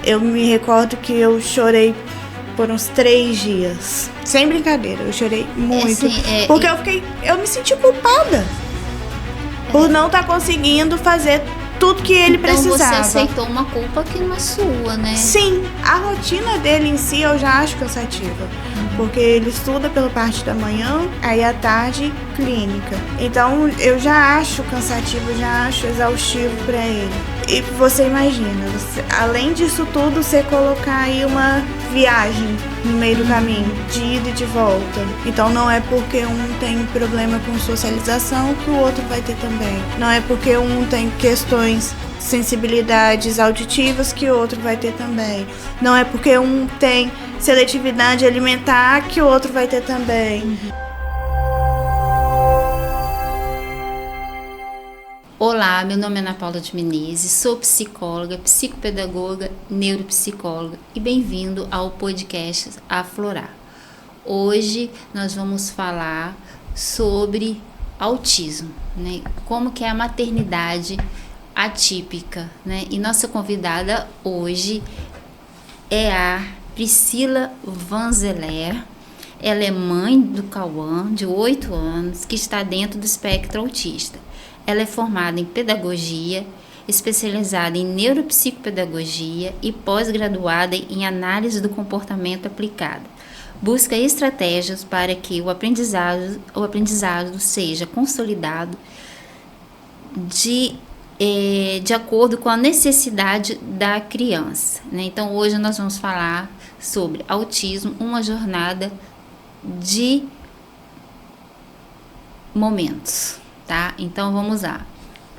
Eu me recordo que eu chorei por uns 3 dias. Sem brincadeira, eu chorei muito. Porque eu me senti culpada por não estar conseguindo fazer tudo que ele precisava. Então você aceitou uma culpa que não é sua, né? Sim, a rotina dele em si eu já acho cansativa. Porque ele estuda pela parte da manhã, aí à tarde, clínica. Então eu já acho cansativo, já acho exaustivo pra ele. E você imagina, além disso tudo, você colocar aí uma viagem no meio do caminho, de ida e de volta. Então não é porque um tem problema com socialização que o outro vai ter também. Não é porque um tem questões, sensibilidades auditivas que o outro vai ter também. Não é porque um tem seletividade alimentar que o outro vai ter também. Olá, meu nome é Ana Paula de Menezes, sou psicóloga, psicopedagoga, neuropsicóloga e bem-vindo ao podcast Aflorar. Hoje nós vamos falar sobre autismo, né? Como que é a maternidade atípica, né? E nossa convidada hoje é a Priscila Vanzeler. Ela é mãe do Cauã, de 8 anos, que está dentro do espectro autista. Ela é formada em pedagogia, especializada em neuropsicopedagogia e pós-graduada em análise do comportamento aplicada. Busca estratégias para que o aprendizado seja consolidado de acordo com a necessidade da criança, né? Então, hoje nós vamos falar sobre autismo, uma jornada de momentos, tá? Então, vamos lá.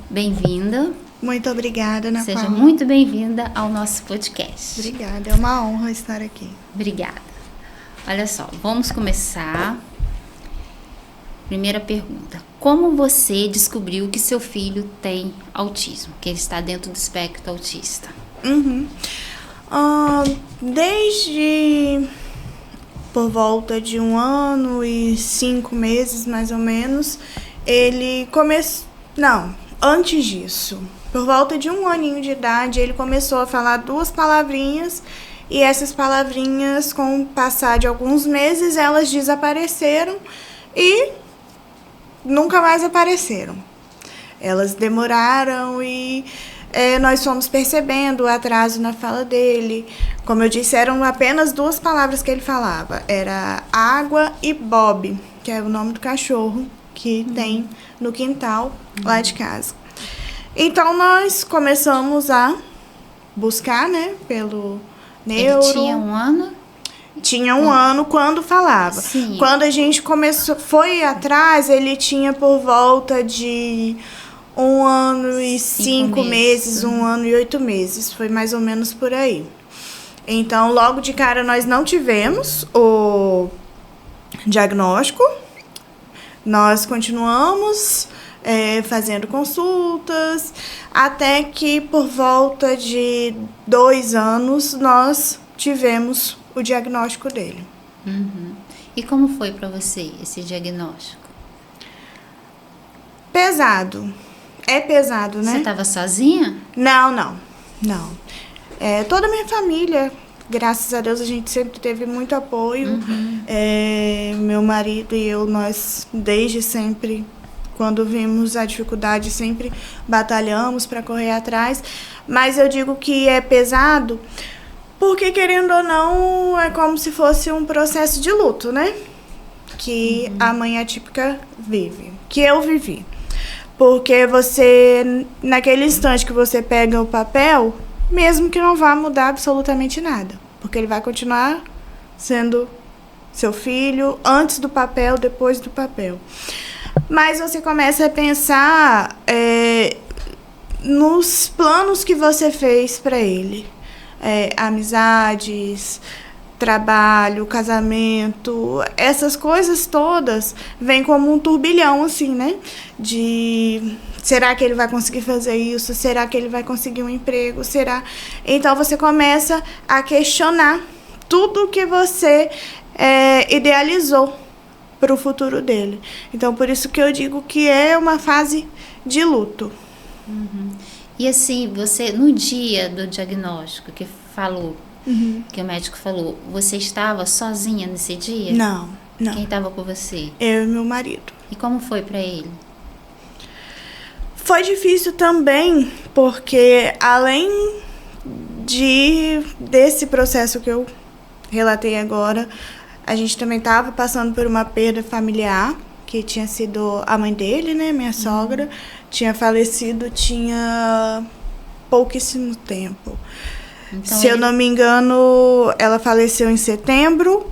Bem-vinda. Muito obrigada, Ana Paula. Seja muito bem-vinda ao nosso podcast. Obrigada, é uma honra estar aqui. Obrigada. Olha só, vamos começar. Primeira pergunta. Como você descobriu que seu filho tem autismo? Que ele está dentro do espectro autista? Desde por volta de 1 ano e 5 meses, mais ou menos, ele começou... Não, antes disso. Por volta de 1 aninho de idade, ele começou a falar 2 palavrinhas. E essas palavrinhas, com o passar de alguns meses, elas desapareceram e nunca mais apareceram. Elas demoraram e nós fomos percebendo o atraso na fala dele. Como eu disse, eram apenas 2 palavras que ele falava. Era água e Bob, que é o nome do cachorro que tem no quintal lá de casa. Então, nós começamos a buscar, né, pelo neuro. Ele tinha 1 ano? Tinha 1 ano quando falava. Sim. Quando a gente foi atrás, ele tinha por volta de 1 ano e 5 meses, 1 ano e 8 meses. Foi mais ou menos por aí. Então, logo de cara, nós não tivemos o diagnóstico. Nós continuamos fazendo consultas, até que por volta de 2 anos, nós tivemos o diagnóstico dele. E como foi para você esse diagnóstico? Pesado. É pesado, né? Você estava sozinha? Não. Toda a minha família, graças a Deus, a gente sempre teve muito apoio. Meu marido e eu, nós desde sempre, quando vimos a dificuldade, sempre batalhamos para correr atrás. Mas eu digo que é pesado porque, querendo ou não, é como se fosse um processo de luto, né? Que a mãe atípica vive, que eu vivi. Porque você, naquele instante que você pega o papel, mesmo que não vá mudar absolutamente nada, porque ele vai continuar sendo seu filho antes do papel, depois do papel. Mas você começa a pensar nos planos que você fez para ele. Amizades, trabalho, casamento, essas coisas todas vêm como um turbilhão, assim, né? De será que ele vai conseguir fazer isso? Será que ele vai conseguir um emprego? Será? Então você começa a questionar tudo que você idealizou para o futuro dele. Então, por isso que eu digo que é uma fase de luto. E assim, você, no dia do diagnóstico, que falou, que o médico falou, você estava sozinha nesse dia? Não. Quem estava com você? Eu e meu marido. E como foi para ele? Foi difícil também, porque além desse processo que eu relatei agora, a gente também estava passando por uma perda familiar, que tinha sido a mãe dele, né, minha sogra, tinha falecido, tinha pouquíssimo tempo. Então, se eu não me engano, ela faleceu em setembro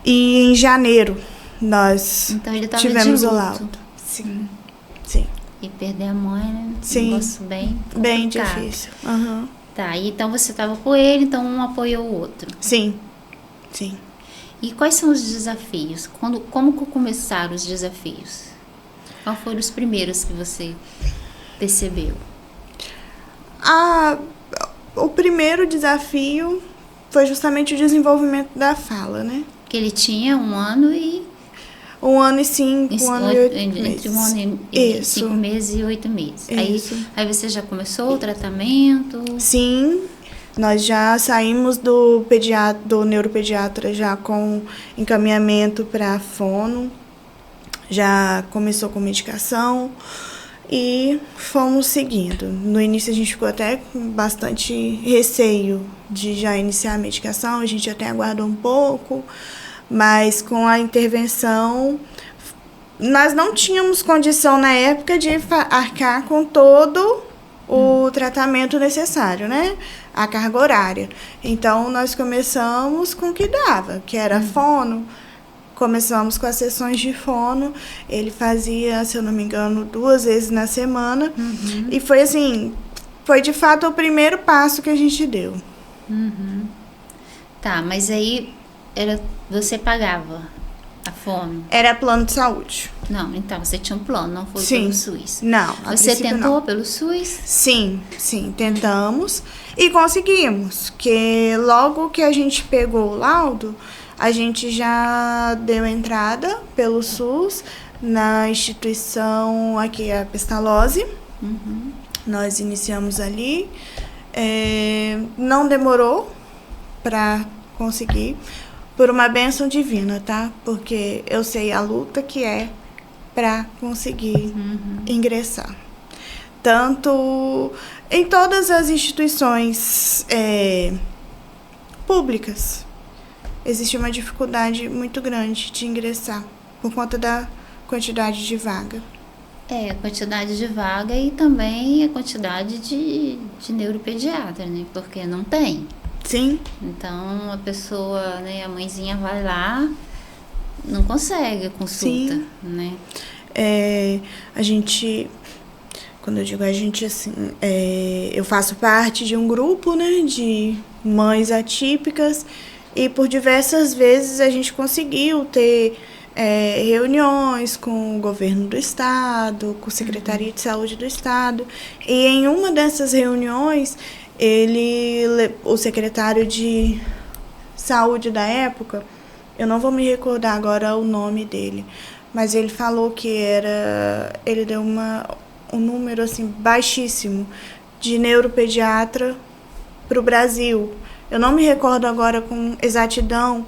e em janeiro nós tivemos o laudo. Sim. E perder a mãe, né? Sim. Um negócio bem complicado. Bem difícil. Tá, e então você estava com ele, então um apoiou o outro. Sim. E quais são os desafios? Como começaram os desafios? Qual foram os primeiros que você percebeu? O primeiro desafio foi justamente o desenvolvimento da fala, né? Que ele tinha 1 ano e... 1 ano e 5, 1 ano e 8 meses. Entre 1 ano e 5 meses e 8 meses. Aí você já começou o tratamento? Sim, nós já saímos do neuropediatra já com encaminhamento para fono, já começou com medicação e fomos seguindo. No início a gente ficou até com bastante receio de já iniciar a medicação, a gente até aguardou um pouco, mas com a intervenção, nós não tínhamos condição na época de arcar com todo o tratamento necessário, né? A carga horária. Então, nós começamos com o que dava, que era fono. Começamos com as sessões de fono. Ele fazia, se eu não me engano, 2 vezes na semana. E foi assim, foi de fato o primeiro passo que a gente deu. Tá, mas aí você pagava a fono? Era plano de saúde. Não, então você tinha um plano, não foi Sim. pelo SUS? Não, você tentou não. pelo SUS? Sim, tentamos e conseguimos, que logo que a gente pegou o laudo, a gente já deu entrada pelo SUS na instituição aqui, a Pestalozzi. Nós iniciamos ali, não demorou para conseguir, por uma bênção divina, tá? Porque eu sei a luta que é para conseguir ingressar. Tanto em todas as instituições públicas, existe uma dificuldade muito grande de ingressar, por conta da quantidade de vaga. A quantidade de vaga e também a quantidade de neuropediatra, né? Porque não tem. Sim. Então, a pessoa, né, a mãezinha vai lá, não consegue a consulta, Sim. né? A gente, quando eu digo a gente, assim, eu faço parte de um grupo, né, de mães atípicas e por diversas vezes a gente conseguiu ter reuniões com o governo do estado, com a Secretaria de Saúde do estado, e em uma dessas reuniões o secretário de saúde da época, eu não vou me recordar agora o nome dele, mas ele falou que ele deu um número assim baixíssimo de neuropediatra para o Brasil. Eu não me recordo agora com exatidão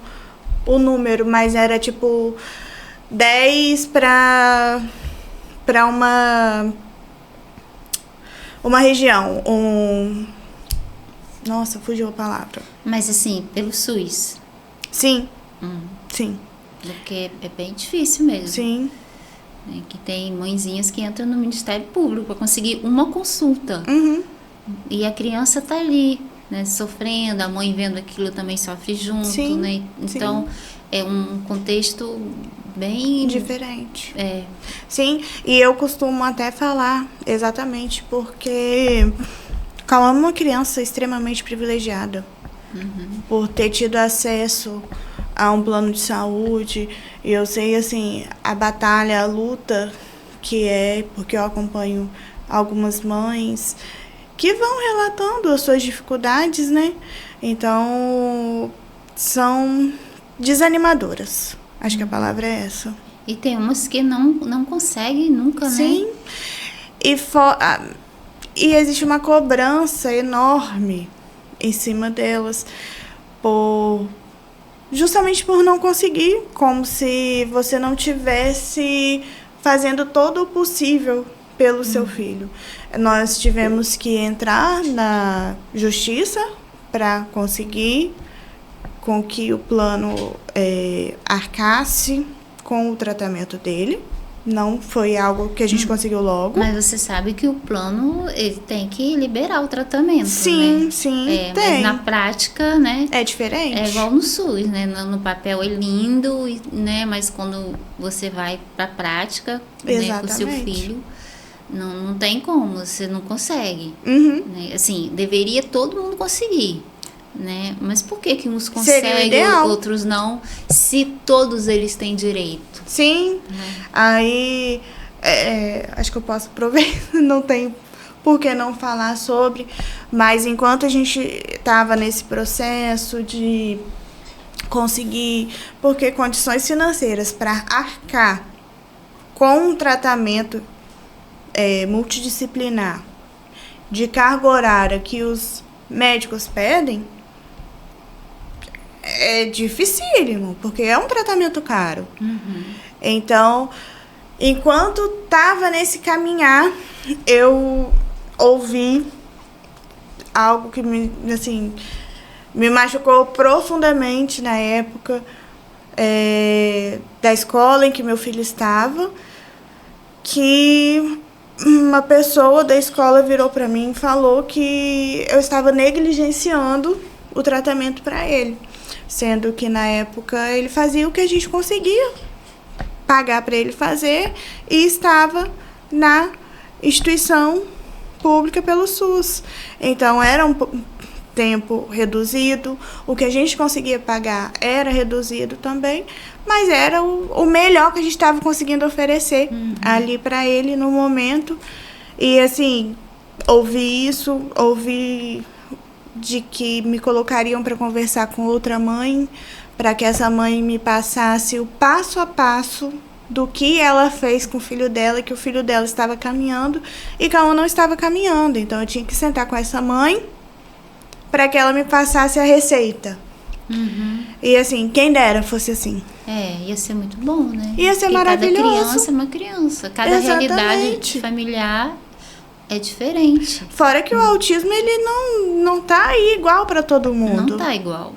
o número, mas era tipo 10 para uma região, Nossa, fugiu a palavra. Mas assim, pelo SUS? Sim. Sim. Porque é bem difícil mesmo. Sim. Que tem mãezinhas que entram no Ministério Público para conseguir uma consulta. E a criança tá ali, né, sofrendo, a mãe vendo aquilo também sofre junto, Sim, né? Então, é um contexto bem... diferente. Sim, e eu costumo até falar exatamente porque... Cal é uma criança extremamente privilegiada por ter tido acesso a um plano de saúde. E eu sei, assim, a batalha, a luta que porque eu acompanho algumas mães que vão relatando as suas dificuldades, né? Então, são desanimadoras. Acho que a palavra é essa. E tem umas que não conseguem nunca, né? Sim. E existe uma cobrança enorme em cima delas, justamente por não conseguir, como se você não tivesse fazendo todo o possível pelo seu filho. Nós tivemos que entrar na justiça para conseguir com que o plano arcasse com o tratamento dele. Não foi algo que a gente conseguiu logo. Mas você sabe que o plano ele tem que liberar o tratamento, sim, né? Sim, Mas tem. na prática, né? É diferente. É igual no SUS, né? No papel é lindo, né? Mas quando você vai para a prática, né, com o seu filho, não tem como, você não consegue. Né? Assim, deveria todo mundo conseguir. Né? Mas por que uns conseguem e outros não, se todos eles têm direito? Sim. Aí acho que eu posso aproveitar, não tem por que não falar sobre, mas enquanto a gente estava nesse processo de conseguir, porque condições financeiras para arcar com um tratamento multidisciplinar de carga horária que os médicos pedem, é dificílimo, porque é um tratamento caro. Então, enquanto estava nesse caminhar, eu ouvi algo que me machucou profundamente na época da escola em que meu filho estava, que uma pessoa da escola virou para mim e falou que eu estava negligenciando o tratamento para ele. Sendo que, na época, ele fazia o que a gente conseguia pagar para ele fazer e estava na instituição pública pelo SUS. Então, era um tempo reduzido, o que a gente conseguia pagar era reduzido também, mas era o melhor que a gente estava conseguindo oferecer ali para ele no momento. E, assim, ouvi de que me colocariam para conversar com outra mãe, para que essa mãe me passasse o passo a passo do que ela fez com o filho dela, que o filho dela estava caminhando e que ela não estava caminhando. Então, eu tinha que sentar com essa mãe para que ela me passasse a receita. E, assim, quem dera fosse assim. Ia ser muito bom, né? Ia ser maravilhoso. Cada criança é uma criança. Cada realidade familiar é diferente. Fora que o autismo, ele não tá aí igual para todo mundo. Não tá igual.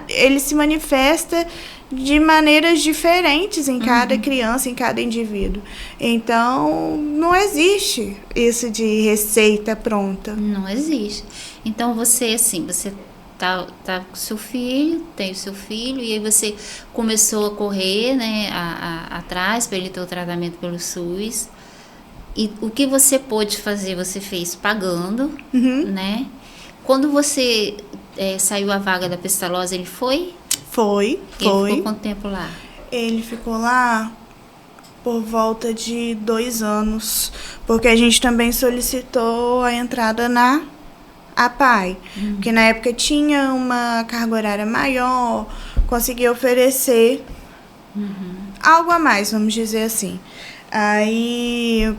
Ele se manifesta de maneiras diferentes em cada criança, em cada indivíduo. Então, não existe isso de receita pronta. Não existe. Então, você tá com seu filho, tem o seu filho, e aí você começou a correr, né, atrás para ele ter o tratamento pelo SUS. E o que você pôde fazer, você fez pagando, né? Quando você saiu a vaga da Pestalozzi, ele foi? Foi. Ele ficou quanto tempo lá? Ele ficou lá por volta de 2 anos, porque a gente também solicitou a entrada na APAE, porque na época tinha uma carga horária maior, conseguia oferecer algo a mais, vamos dizer assim. Aí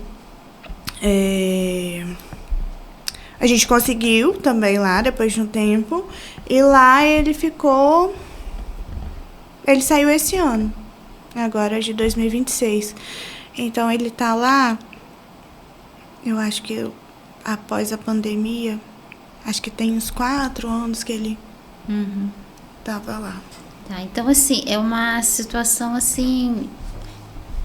a gente conseguiu também lá, depois de um tempo, e lá ele saiu esse ano, agora de 2026. Então ele tá lá, eu acho que após a pandemia, acho que tem uns 4 anos que ele tava lá. Tá, então assim, é uma situação assim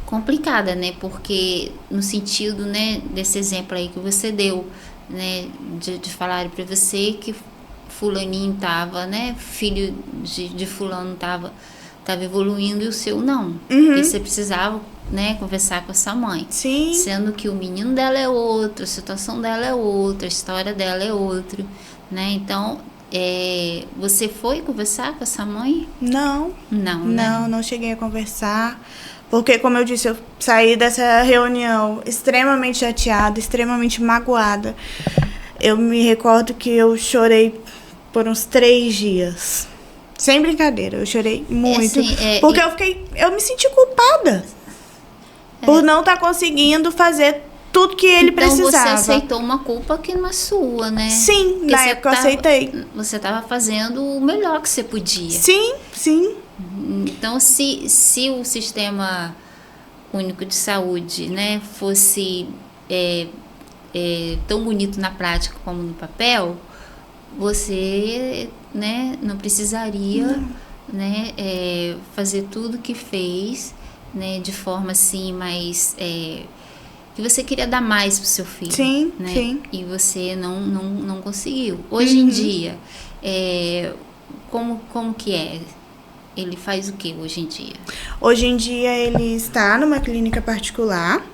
complicada, né? Porque no sentido, né, desse exemplo aí que você deu, né, de falar para você que fulaninho tava, né, filho de fulano tava evoluindo e o seu não. Porque você precisava, né, conversar com essa mãe. Sim. Sendo que o menino dela é outro, a situação dela é outra, a história dela é outra, né? Então, você foi conversar com essa mãe? Não. Não Cheguei a conversar. Porque, como eu disse, eu saí dessa reunião extremamente chateada, extremamente magoada. Eu me recordo que eu chorei por uns 3 dias. Sem brincadeira, eu chorei muito. Porque eu me senti culpada por não estar conseguindo fazer tudo que ele precisava. Então você aceitou uma culpa que não é sua, né? Sim, porque na época eu aceitei. Você estava fazendo o melhor que você podia. Sim, sim. Então, se o Sistema Único de Saúde, né, fosse tão bonito na prática como no papel, você, né, não precisaria né, fazer tudo que fez, né, de forma assim mais que você queria dar mais pro seu filho, sim, né? Sim. E você não conseguiu. Hoje em dia, como que é? Ele faz o que hoje em dia? Hoje em dia ele está numa clínica particular.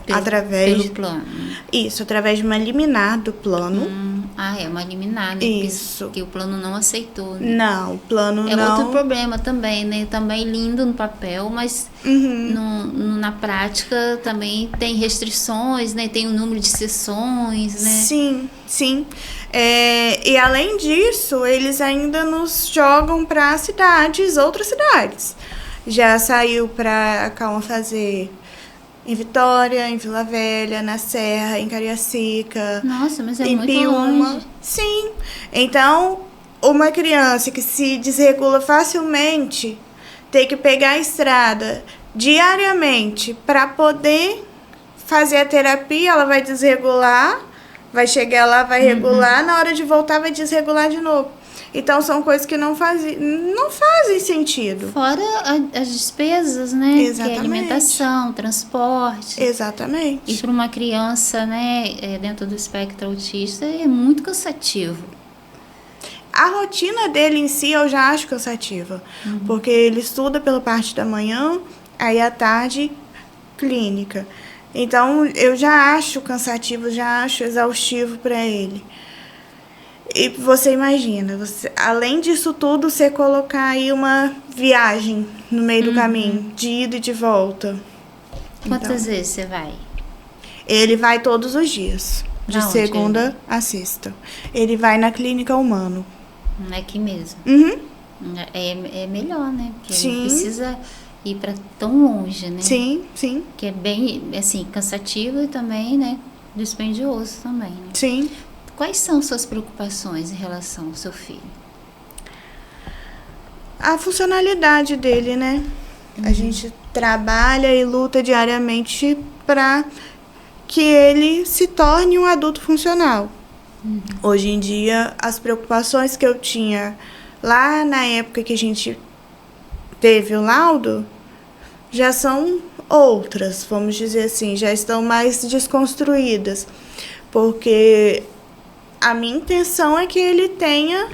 Pelo plano. Isso, através de uma liminar do plano. É uma liminar, né? Isso. Que o plano não aceitou, né? Não, o plano não. É outro problema também, né? Também lindo no papel, mas na prática também tem restrições, né? Tem o número de sessões, né? Sim, sim. E além disso, eles ainda nos jogam para outras cidades. Já saiu para Calma fazer em Vitória, em Vila Velha, na Serra, em Cariacica. Nossa, mas é em muito Piúma. longe. Sim. Então, uma criança que se desregula facilmente tem que pegar a estrada diariamente para poder fazer a terapia, ela vai desregular, vai chegar lá, vai regular, na hora de voltar vai desregular de novo. Então, são coisas que não fazem sentido. Fora as despesas, né? Exatamente. Que é alimentação, transporte. Exatamente. E para uma criança, né, dentro do espectro autista, é muito cansativo. A rotina dele em si eu já acho cansativa. Porque ele estuda pela parte da manhã, aí à tarde, clínica. Então, eu já acho cansativo, já acho exaustivo para ele. E você imagina, além disso tudo, você colocar aí uma viagem no meio do caminho, de ida e de volta. Quantas vezes você vai? Ele vai todos os dias, de Aonde segunda a sexta. Ele vai na Clínica Humano. Aqui mesmo. É melhor, né? Porque Sim. não precisa ir para tão longe, né? Sim, sim. Que é bem, assim, cansativo e também, né, dispendioso também, né? Sim. Quais são suas preocupações em relação ao seu filho? A funcionalidade dele, né? A gente trabalha e luta diariamente para que ele se torne um adulto funcional. Hoje em dia, as preocupações que eu tinha lá na época que a gente teve o laudo já são outras, vamos dizer assim, já estão mais desconstruídas. Porque a minha intenção é que ele tenha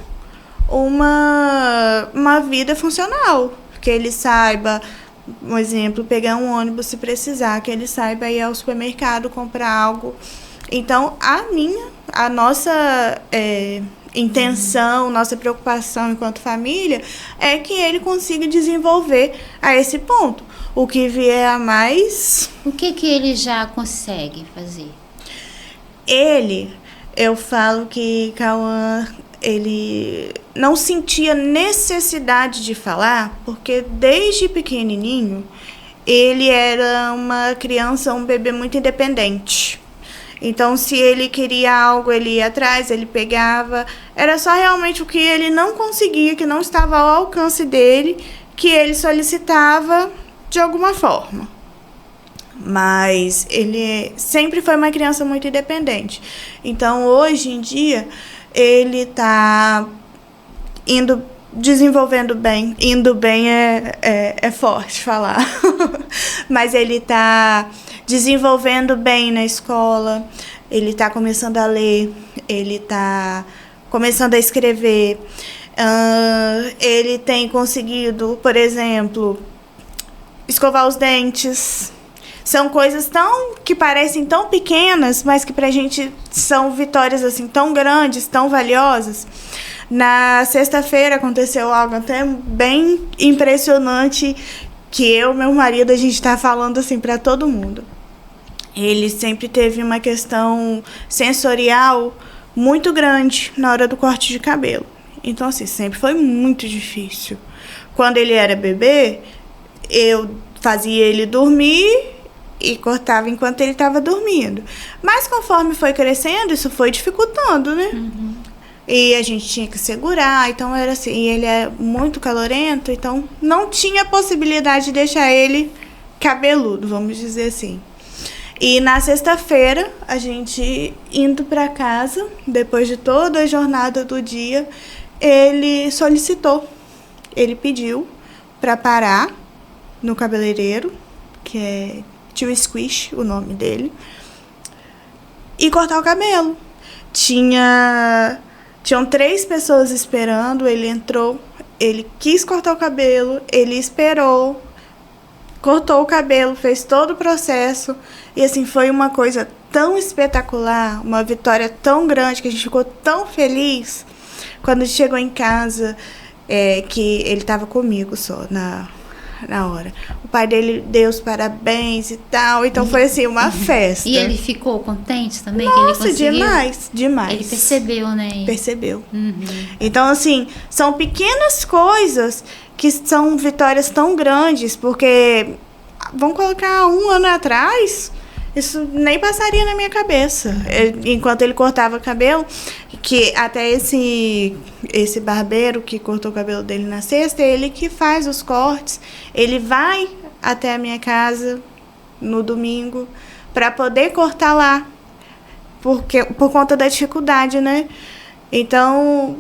uma vida funcional, que ele saiba, um exemplo, pegar um ônibus se precisar, que ele saiba ir ao supermercado comprar algo. Então, a nossa intenção, nossa preocupação enquanto família é que ele consiga desenvolver a esse ponto. O que vier a mais... O que ele já consegue fazer? Eu falo que Cauã, ele não sentia necessidade de falar, porque desde pequenininho ele era uma criança, um bebê muito independente. Então, se ele queria algo, ele ia atrás, ele pegava. Era só realmente o que ele não conseguia, que não estava ao alcance dele, que ele solicitava de alguma forma. Mas ele sempre foi uma criança muito independente. Então, hoje em dia, ele está desenvolvendo bem. Indo bem é forte falar. Mas ele está desenvolvendo bem na escola. Ele está começando a ler. Ele está começando a escrever. Ele tem conseguido, por exemplo, escovar os dentes. São coisas que parecem tão pequenas, mas que pra gente são vitórias assim tão grandes, tão valiosas. Na sexta-feira aconteceu algo até bem impressionante, que eu e meu marido, a gente tá falando assim pra todo mundo. Ele sempre teve uma questão sensorial muito grande na hora do corte de cabelo. Então, assim, sempre foi muito difícil. Quando ele era bebê, eu fazia ele dormir e cortava enquanto ele estava dormindo. Mas conforme foi crescendo, isso foi dificultando, né? E a gente tinha que segurar, então era assim, e ele é muito calorento, então não tinha possibilidade de deixar ele cabeludo, vamos dizer assim. E na sexta-feira, a gente indo para casa, depois de toda a jornada do dia, ele solicitou, ele pediu para parar no cabeleireiro, que é Tio Squish, o nome dele, e cortar o cabelo. Tinham 3 pessoas esperando, ele entrou, ele quis cortar o cabelo, ele esperou, cortou o cabelo, fez todo o processo. E assim, foi uma coisa tão espetacular, uma vitória tão grande, que a gente ficou tão feliz. Quando chegou em casa, que ele estava comigo só na hora. O pai dele deu os parabéns e tal. Então foi assim, uma festa. E ele ficou contente também? Nossa, que ele conseguiu? demais. Ele percebeu, né? Percebeu. Então, assim, são pequenas coisas que são vitórias tão grandes, porque, vamos colocar 1 ano atrás, isso nem passaria na minha cabeça. Enquanto ele cortava cabelo, que até esse barbeiro que cortou o cabelo dele na sexta, ele que faz os cortes, ele vai até a minha casa no domingo para poder cortar lá, por conta da dificuldade, né? Então,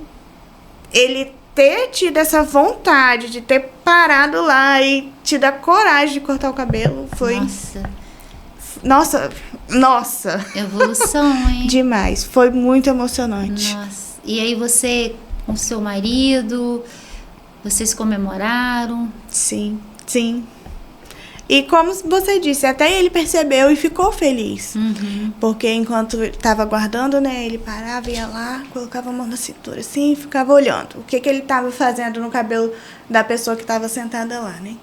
ele ter tido essa vontade de ter parado lá e tido a coragem de cortar o cabelo foi... Nossa! Evolução, hein? Demais. Foi muito emocionante. Nossa. E aí você, com seu marido, vocês comemoraram? Sim. E como você disse, até ele percebeu e ficou feliz. Porque enquanto estava aguardando, né, ele parava, ia lá, colocava a mão na cintura assim e ficava olhando o que ele estava fazendo no cabelo da pessoa que estava sentada lá, né?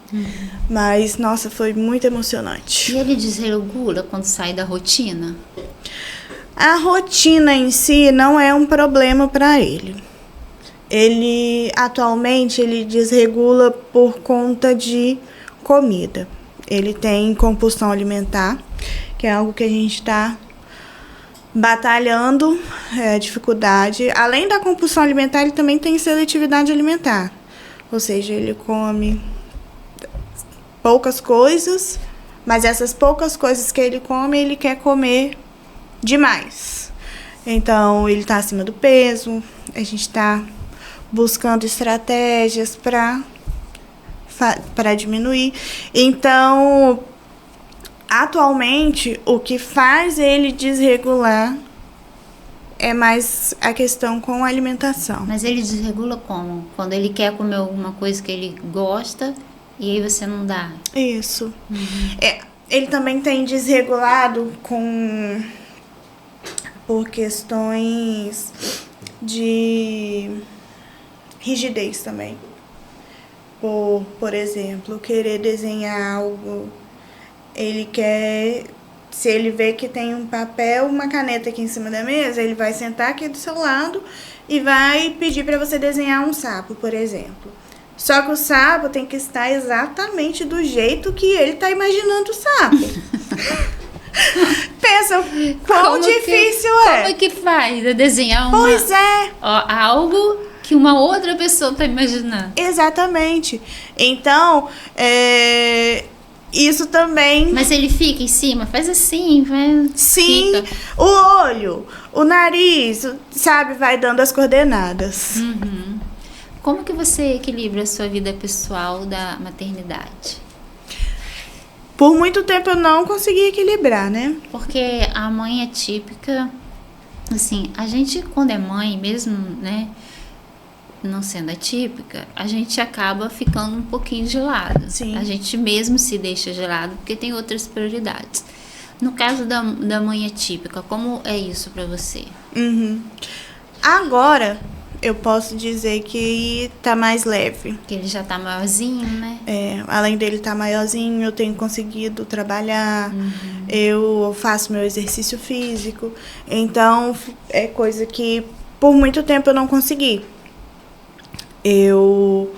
Mas, nossa, foi muito emocionante. E ele desregula quando sai da rotina? A rotina em si não é um problema para ele. Atualmente, ele desregula por conta de comida. Ele tem compulsão alimentar, que é algo que a gente está batalhando, dificuldade. Além da compulsão alimentar, ele também tem seletividade alimentar. Ou seja, ele come poucas coisas, mas essas poucas coisas que ele come, ele quer comer demais. Então, ele está acima do peso, a gente está buscando estratégias para diminuir. Então, atualmente, o que faz ele desregular é mais a questão com a alimentação. Mas ele desregula como? Quando ele quer comer alguma coisa que ele gosta e aí você não dá? Isso. Ele também tem desregulado por questões de rigidez também. Por exemplo, querer desenhar algo, ele quer, se ele vê que tem um papel, uma caneta aqui em cima da mesa, ele vai sentar aqui do seu lado e vai pedir para você desenhar um sapo, por exemplo. Só que o sapo tem que estar exatamente do jeito que ele está imaginando o sapo. Pensa, quão difícil é. Como é que faz desenhar Pois é. Algo que uma outra pessoa está imaginando? Exatamente. Então, isso também... Mas ele fica em cima, faz assim, vai... Sim, fica. O olho, o nariz, sabe, vai dando as coordenadas. Como que você equilibra a sua vida pessoal da maternidade? Por muito tempo eu não consegui equilibrar, né? Porque a mãe é típica, assim, a gente quando é mãe mesmo, né, não sendo atípica, a gente acaba ficando um pouquinho de lado. Sim. A gente mesmo se deixa de lado porque tem outras prioridades. No caso da mãe atípica, como é isso pra você? Agora, eu posso dizer que tá mais leve. Que ele já tá maiorzinho, né? Além dele tá maiorzinho, eu tenho conseguido trabalhar, eu faço meu exercício físico. Então, é coisa que por muito tempo eu não consegui. Eu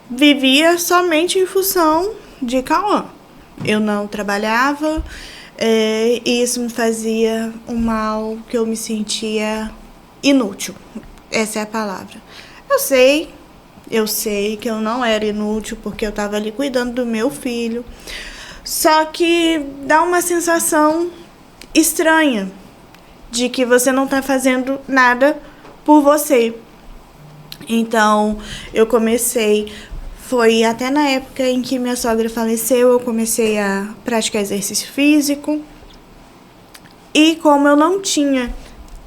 vivia somente em função de Cauã. eu não trabalhava, e isso me fazia um mal que eu me sentia inútil. Essa é a palavra. Eu sei que eu não era inútil porque eu estava ali cuidando do meu filho. Só que dá uma sensação estranha de que você não está fazendo nada por você. Então, eu comecei, foi até na época em que minha sogra faleceu, eu comecei a praticar exercício físico. E como eu não tinha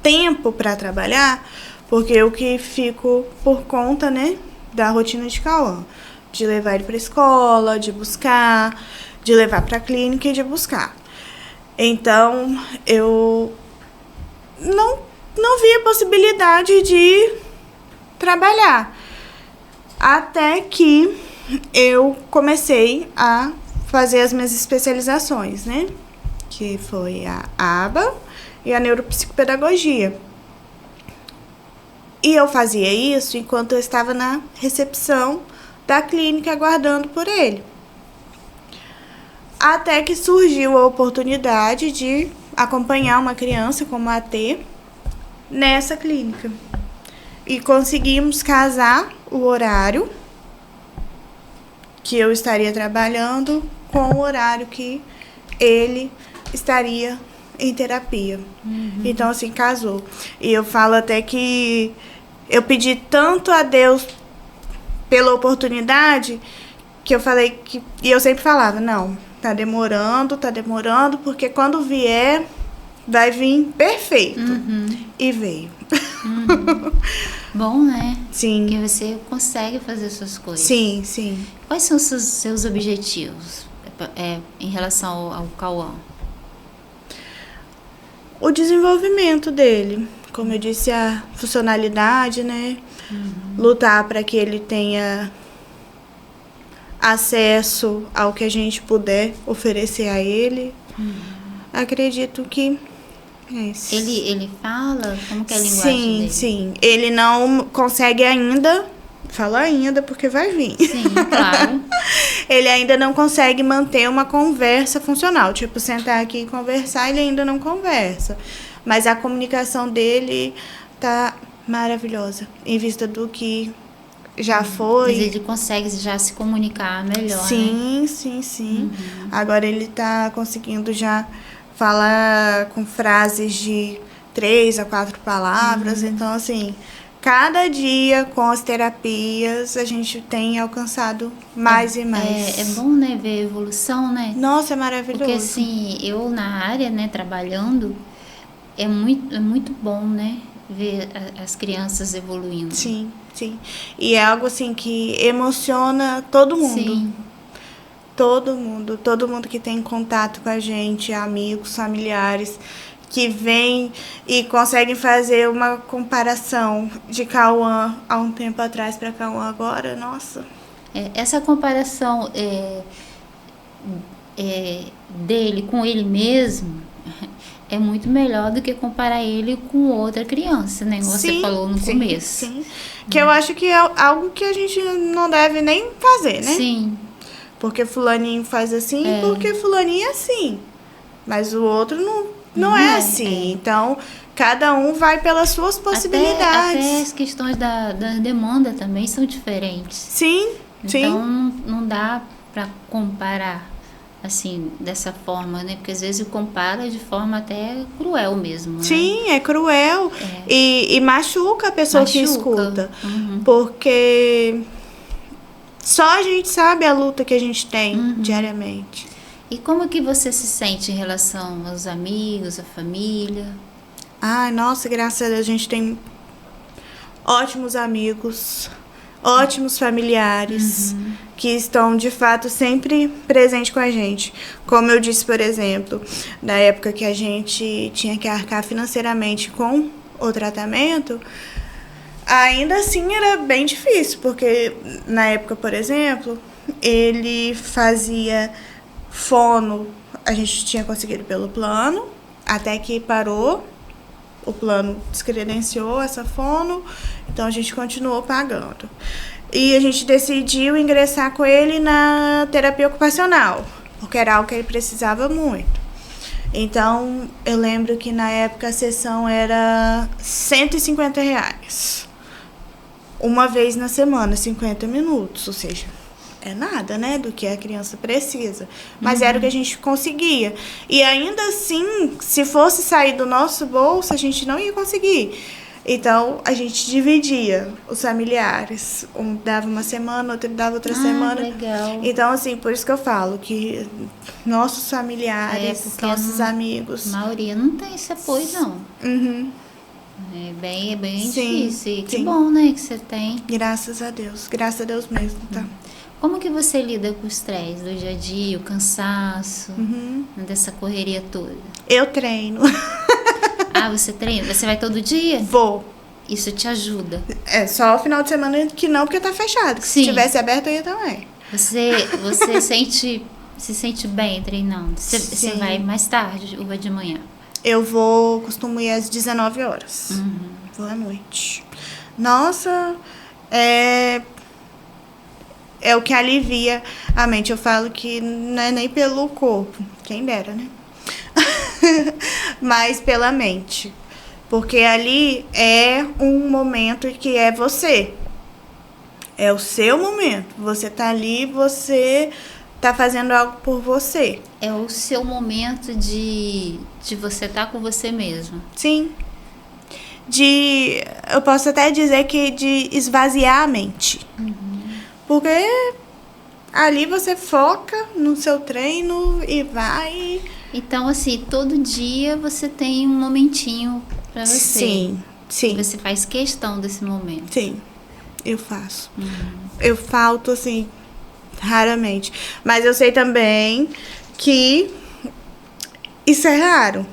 tempo para trabalhar, porque eu que fico por conta, né, da rotina de Cauã, de levar ele para a escola, de buscar, de levar para a clínica e de buscar. Então, eu não via possibilidade de trabalhar. Até que eu comecei a fazer as minhas especializações, né? Que foi a ABA e a neuropsicopedagogia. E eu fazia isso enquanto eu estava na recepção da clínica aguardando por ele. Até que surgiu a oportunidade de acompanhar uma criança como AT nessa clínica. E conseguimos casar o horário que eu estaria trabalhando com o horário que ele estaria em terapia. Então, assim, casou. E eu falo até que eu pedi tanto a Deus pela oportunidade que eu falei que... E eu sempre falava, não, tá demorando, porque quando vier, vai vir perfeito. E veio. Bom, né? Sim. Porque você consegue fazer suas coisas. Sim, sim. Quais são os seus objetivos em relação ao Cauã? O desenvolvimento dele. Como eu disse, a funcionalidade, né? Lutar para que ele tenha acesso ao que a gente puder oferecer a ele. Acredito que é isso. Ele fala? Como que é a linguagem dele? Sim. Ele não consegue ainda, falo ainda porque vai vir. Sim, claro. Ele ainda não consegue manter uma conversa funcional. Tipo, sentar aqui e conversar, ele ainda não conversa. Mas a comunicação dele tá maravilhosa, em vista do que já foi. Mas ele consegue já se comunicar melhor, sim, né? Sim. Agora ele tá conseguindo já falar com frases de 3 a 4 palavras. Então, assim, cada dia com as terapias a gente tem alcançado mais e mais. É bom, né, ver a evolução, né? Nossa, é maravilhoso. Porque, assim, eu na área, né, trabalhando, é muito bom, né, ver as crianças evoluindo. Sim. E é algo, assim, que emociona todo mundo. Sim. Todo mundo que tem contato com a gente, amigos, familiares, que vêm e conseguem fazer uma comparação de Cauã há um tempo atrás para Cauã agora, nossa. Essa comparação dele com ele mesmo é muito melhor do que comparar ele com outra criança, né? Como você falou no começo. Sim. Que eu acho que é algo que a gente não deve nem fazer, né? Sim. Porque fulaninho faz assim, porque fulaninho é assim. Mas o outro não é assim. Então, cada um vai pelas suas possibilidades. Até as questões da demanda também são diferentes. Sim. Então, não dá para comparar assim, dessa forma, né? Porque às vezes compara de forma até cruel mesmo, né? Sim, é cruel. E machuca a pessoa que escuta. Porque só a gente sabe a luta que a gente tem diariamente. E como que você se sente em relação aos amigos, à família? Ai, nossa, graças a Deus, a gente tem ótimos amigos, ótimos familiares que estão, de fato, sempre presentes com a gente. Como eu disse, por exemplo, na época que a gente tinha que arcar financeiramente com o tratamento, ainda assim era bem difícil, porque na época, por exemplo, ele fazia fono, a gente tinha conseguido pelo plano, até que parou, o plano descredenciou essa fono, então a gente continuou pagando. E a gente decidiu ingressar com ele na terapia ocupacional, porque era algo que ele precisava muito. Então, eu lembro que na época a sessão era R$ 150. Uma vez na semana, 50 minutos, ou seja, é nada, né, do que a criança precisa. Mas era o que a gente conseguia. E ainda assim, se fosse sair do nosso bolso, a gente não ia conseguir. Então, a gente dividia os familiares. Um dava uma semana, outro dava outra semana. Legal. Então, assim, por isso que eu falo que nossos familiares, nossos amigos... A maioria não tem esse apoio, não. Uhum. É bem Sim, difícil. Que sim. bom, né, que você tem. Graças a Deus mesmo, tá? Como que você lida com o estresse do dia a dia, o cansaço, dessa correria toda? Eu treino. Ah, você treina? Você vai todo dia? Vou. Isso te ajuda. É só o final de semana que não, porque tá fechado. Sim. Se tivesse aberto, eu ia também. Você se sente bem treinando? Você Sim. vai mais tarde ou vai de manhã? Eu costumo ir às 19 horas. Vou à noite. Nossa, é o que alivia a mente. Eu falo que não é nem pelo corpo, quem dera, né? Mas pela mente. Porque ali é um momento que é você. É o seu momento. Você tá ali, você tá fazendo algo por você. É o seu momento de você estar com você mesmo. Sim. Eu posso até dizer que de esvaziar a mente. Porque ali você foca no seu treino e vai. Então, assim, todo dia você tem um momentinho pra você. Sim, sim. Você faz questão desse momento. Sim, eu faço. Eu falto, assim, raramente. Mas eu sei também que isso é raro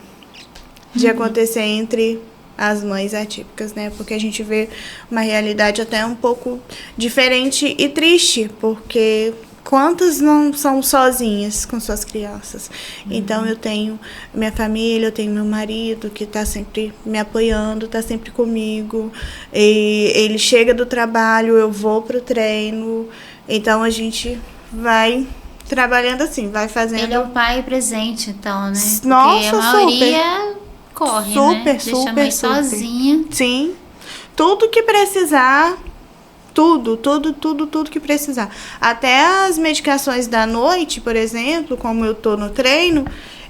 de acontecer entre as mães atípicas, né? Porque a gente vê uma realidade até um pouco diferente e triste, porque quantas não são sozinhas com suas crianças? Então, eu tenho minha família, eu tenho meu marido, que tá sempre me apoiando, tá sempre comigo. E ele chega do trabalho, eu vou pro treino. Então, a gente vai trabalhando assim, vai fazendo... Ele é o pai presente, então, né? Porque Nossa, a maioria corre, super, né? Deixa a mãe sozinha. Sim. Tudo que precisar... Tudo que precisar. Até as medicações da noite, por exemplo, como eu tô no treino,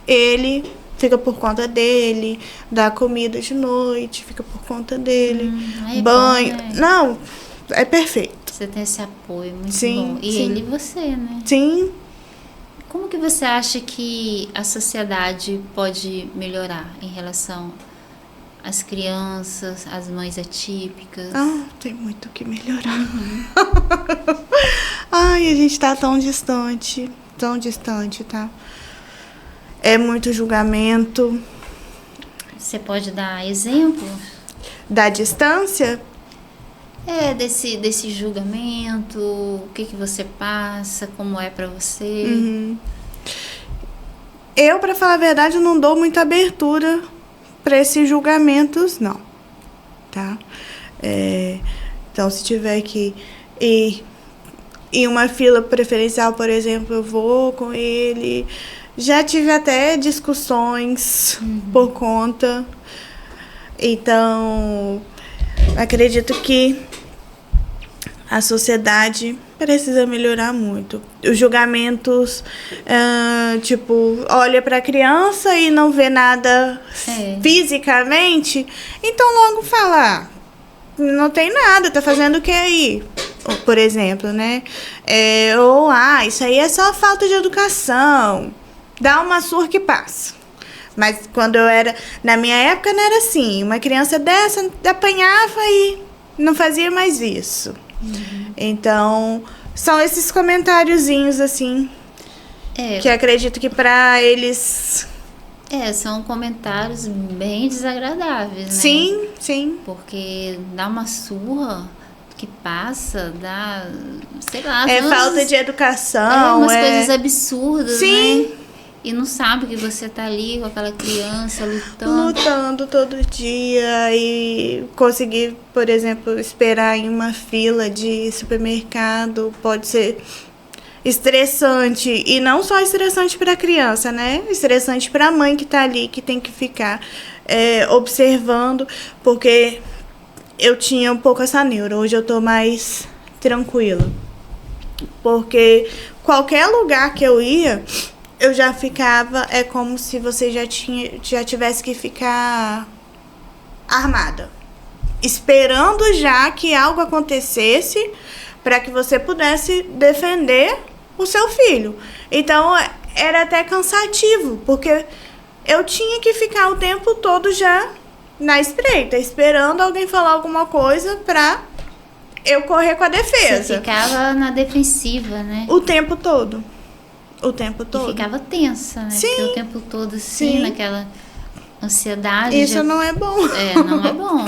ele fica por conta dele, dá comida de noite, fica por conta dele, banho. Bom, né? Não, é perfeito. Você tem esse apoio muito Sim, bom. E sim. ele e você, né? Sim. Como que você acha que a sociedade pode melhorar em relação às crianças, às mães atípicas? Ah, tem muito o que melhorar. Ai, a gente tá tão distante, tá? É muito julgamento. Você pode dar exemplo? Da distância? Desse julgamento, o que você passa, como é pra você. Eu, pra falar a verdade, não dou muita abertura para esses julgamentos, não, tá? Então, se tiver que ir em uma fila preferencial, por exemplo, eu vou com ele. Já tive até discussões por conta. Então, acredito que a sociedade precisa melhorar muito. Os julgamentos, olha para a criança e não vê nada fisicamente, então logo fala, não tem nada, tá fazendo o que aí? Por exemplo, né? Isso aí é só falta de educação. Dá uma surra que passa. Mas quando na minha época não era assim. Uma criança dessa apanhava e não fazia mais isso. Então, são esses comentáriozinhos, assim, que acredito que pra eles... São comentários bem desagradáveis, né? Sim, sim. Porque dá uma surra que passa, dá, sei lá... falta de educação. Umas coisas absurdas, sim. Né? E não sabe que você tá ali com aquela criança lutando. Lutando todo dia e conseguir, por exemplo, esperar em uma fila de supermercado pode ser estressante, e não só estressante para a criança, né? Estressante para a mãe que tá ali, que tem que ficar observando, porque eu tinha um pouco essa neura. Hoje eu tô mais tranquila, porque qualquer lugar que eu ia, eu já ficava, é como se você já tivesse que ficar armada, esperando já que algo acontecesse para que você pudesse defender o seu filho. Então, era até cansativo, porque eu tinha que ficar o tempo todo já na espreita, esperando alguém falar alguma coisa para eu correr com a defesa. Você ficava na defensiva, né? O tempo todo. O tempo todo. E ficava tensa, né? Sim. Porque o tempo todo, assim, Sim. naquela ansiedade. Isso não é bom. Não é bom.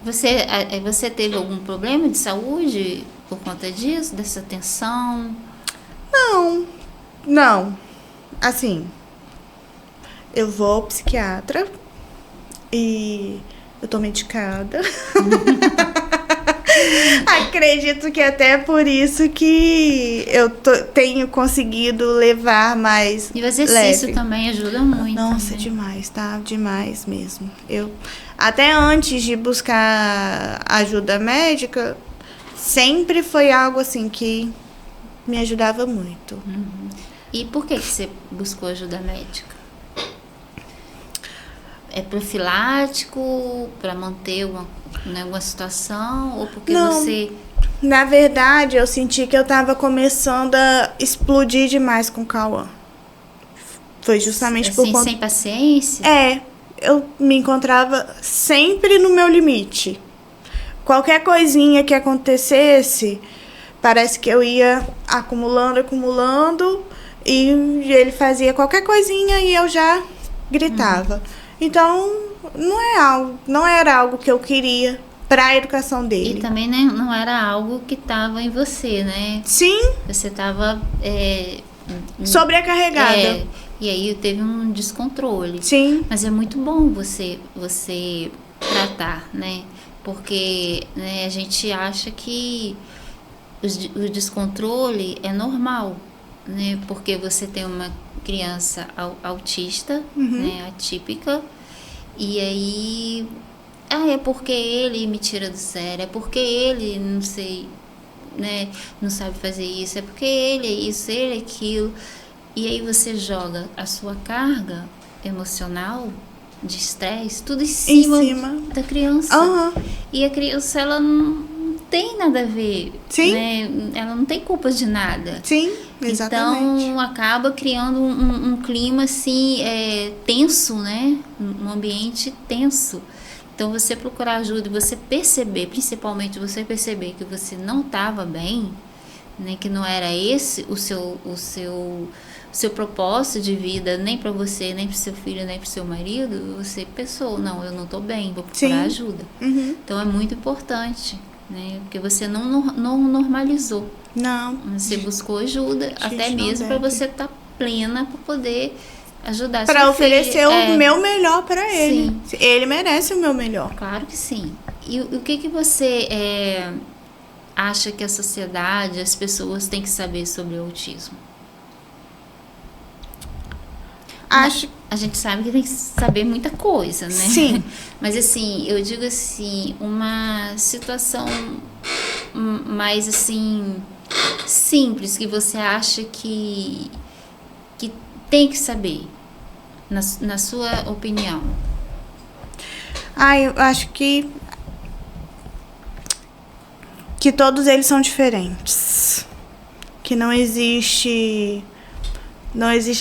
Você teve algum problema de saúde por conta disso, dessa tensão? Não. Assim, eu vou ao psiquiatra e eu tô medicada. Acredito que até por isso que eu tenho conseguido levar mais E o exercício também ajuda muito. Nossa, também. demais, tá? Demais mesmo. Eu, até antes de buscar ajuda médica, sempre foi algo assim que me ajudava muito. Uhum. E por que você buscou ajuda médica? É profilático para manter alguma situação ou porque Não. você... Na verdade, eu senti que eu tava começando a explodir demais com o Cauã. Foi justamente assim, por conta... sem paciência? Eu me encontrava sempre no meu limite. Qualquer coisinha que acontecesse, parece que eu ia acumulando, e ele fazia qualquer coisinha e eu já gritava. Então, não era algo que eu queria para a educação dele. E também, né, não era algo que estava em você, né? Sim, Você estava... sobrecarregada. E aí teve um descontrole. Sim, Mas é muito bom você tratar, né? Porque, né, a gente acha que o descontrole é normal, né? Porque você tem uma criança autista, né, atípica, e aí é porque ele me tira do sério, é porque ele não sei, né, não sabe fazer isso, é porque ele é isso, ele é aquilo. E aí você joga a sua carga emocional de estresse tudo em cima da criança. Aham. E a criança, ela não tem nada a ver. Sim. Né? Ela não tem culpa de nada. Sim, exatamente. Então, acaba criando um clima, assim, tenso, né? Um ambiente tenso. Então, você procurar ajuda e você perceber, principalmente você perceber que você não estava bem, né? Que não era esse o seu propósito de vida, nem para você, nem para seu filho, nem para seu marido, você pensou, não, eu não estou bem, vou procurar ajuda. Uhum. Então, é muito importante, né? Porque você não normalizou. Não. Você buscou ajuda, Gente, até não mesmo para você estar plena para poder ajudar seu Para filho. oferecer o meu melhor para ele. Sim. Ele merece o meu melhor. Claro que sim. E o que você acha que a sociedade, as pessoas têm que saber sobre o autismo? Acho. A gente sabe que tem que saber muita coisa, né? Sim. Mas assim, eu digo assim, uma situação mais assim simples que você acha que tem que saber, na sua opinião. Eu acho que todos eles são diferentes. Que não existe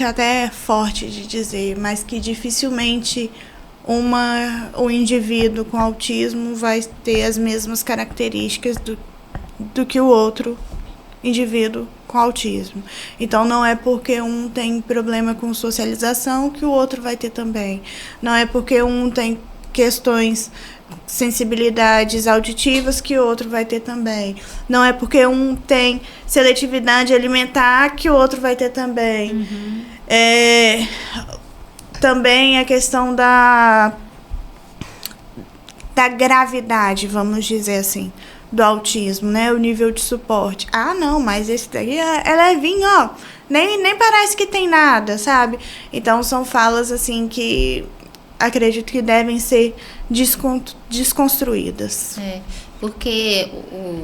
até forte de dizer, mas que dificilmente um indivíduo com autismo vai ter as mesmas características do que o outro indivíduo com autismo. Então, não é porque um tem problema com socialização que o outro vai ter também. Não é porque um tem questões, sensibilidades auditivas que o outro vai ter também. Não é porque um tem seletividade alimentar que o outro vai ter também. Uhum. Também a questão da gravidade, vamos dizer assim. do autismo, né? O nível de suporte. Ah, não, mas esse daí é levinho, ó. Nem parece que tem nada, sabe? Então, são falas, assim, que acredito que devem ser desconstruídas. Porque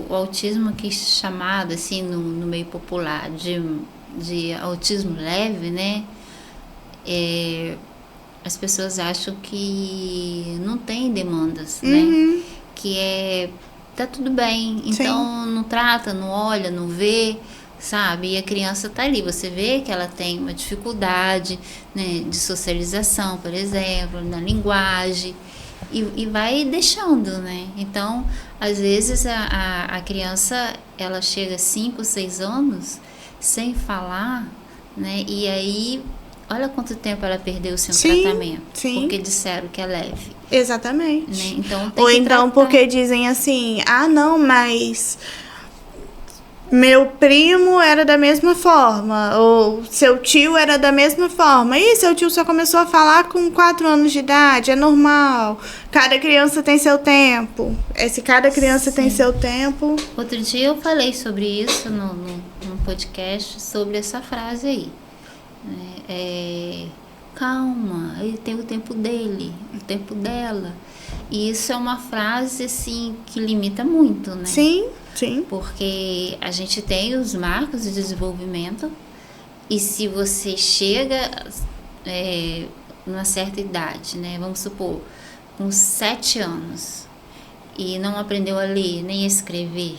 o autismo que é chamado, assim, no meio popular de autismo leve, né? As pessoas acham que não tem demandas, né? Que tá tudo bem, então Sim. Não trata, não olha, não vê, sabe? E a criança tá ali, você vê que ela tem uma dificuldade, né, de socialização, por exemplo, na linguagem, e vai deixando, né? Então, às vezes a criança, ela chega a 5, 6 anos sem falar, né? E aí, olha quanto tempo ela perdeu sem um tratamento. Sim. Porque disseram que é leve. Exatamente. Né? Então, ou então porque dizem assim, ah, não, mas meu primo era da mesma forma, ou seu tio era da mesma forma. E seu tio só começou a falar com 4 anos de idade, é normal. Cada criança tem seu tempo. Cada criança Sim. tem seu tempo. Outro dia eu falei sobre isso no podcast, sobre essa frase aí. Calma, ele tem o tempo dele, o tempo dela. E isso é uma frase, assim, que limita muito, né? Sim, sim. Porque a gente tem os marcos de desenvolvimento e se você chega numa certa idade, né? Vamos supor, com 7 anos e não aprendeu a ler, nem a escrever,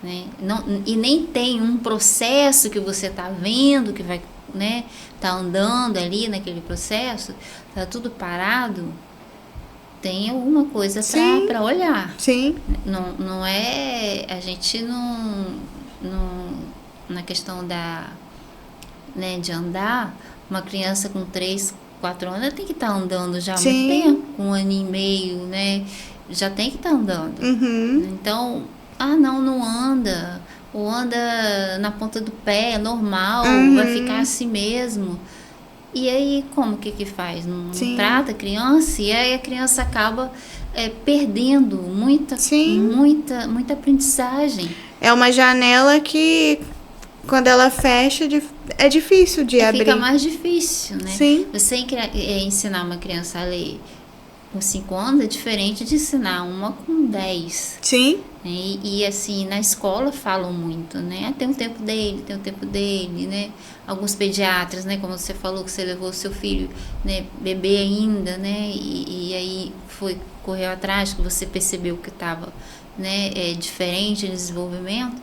né? E nem tem um processo que você está vendo que vai, né, tá andando ali naquele processo, tá tudo parado, tem alguma coisa para olhar. Sim. Não é, a gente não na questão né, de andar, uma criança com 3, 4 anos tem que estar andando já há muito tempo, com 1 ano e meio, né, já tem que estar andando. Então, não anda, ou anda na ponta do pé, é normal, vai ficar assim mesmo. E aí, como que faz? Não trata a criança, e aí a criança acaba perdendo muita aprendizagem. É uma janela que, quando ela fecha, é difícil de abrir. Fica mais difícil, né? Sim. Você ensinar uma criança a ler com 5 anos é diferente de ensinar uma com 10. Sim. E assim, na escola falam muito, né? Tem o tempo dele, né? Alguns pediatras, né? Como você falou que você levou o seu filho, né, bebê ainda, né? E aí correu atrás, que você percebeu que estava, né, diferente no desenvolvimento.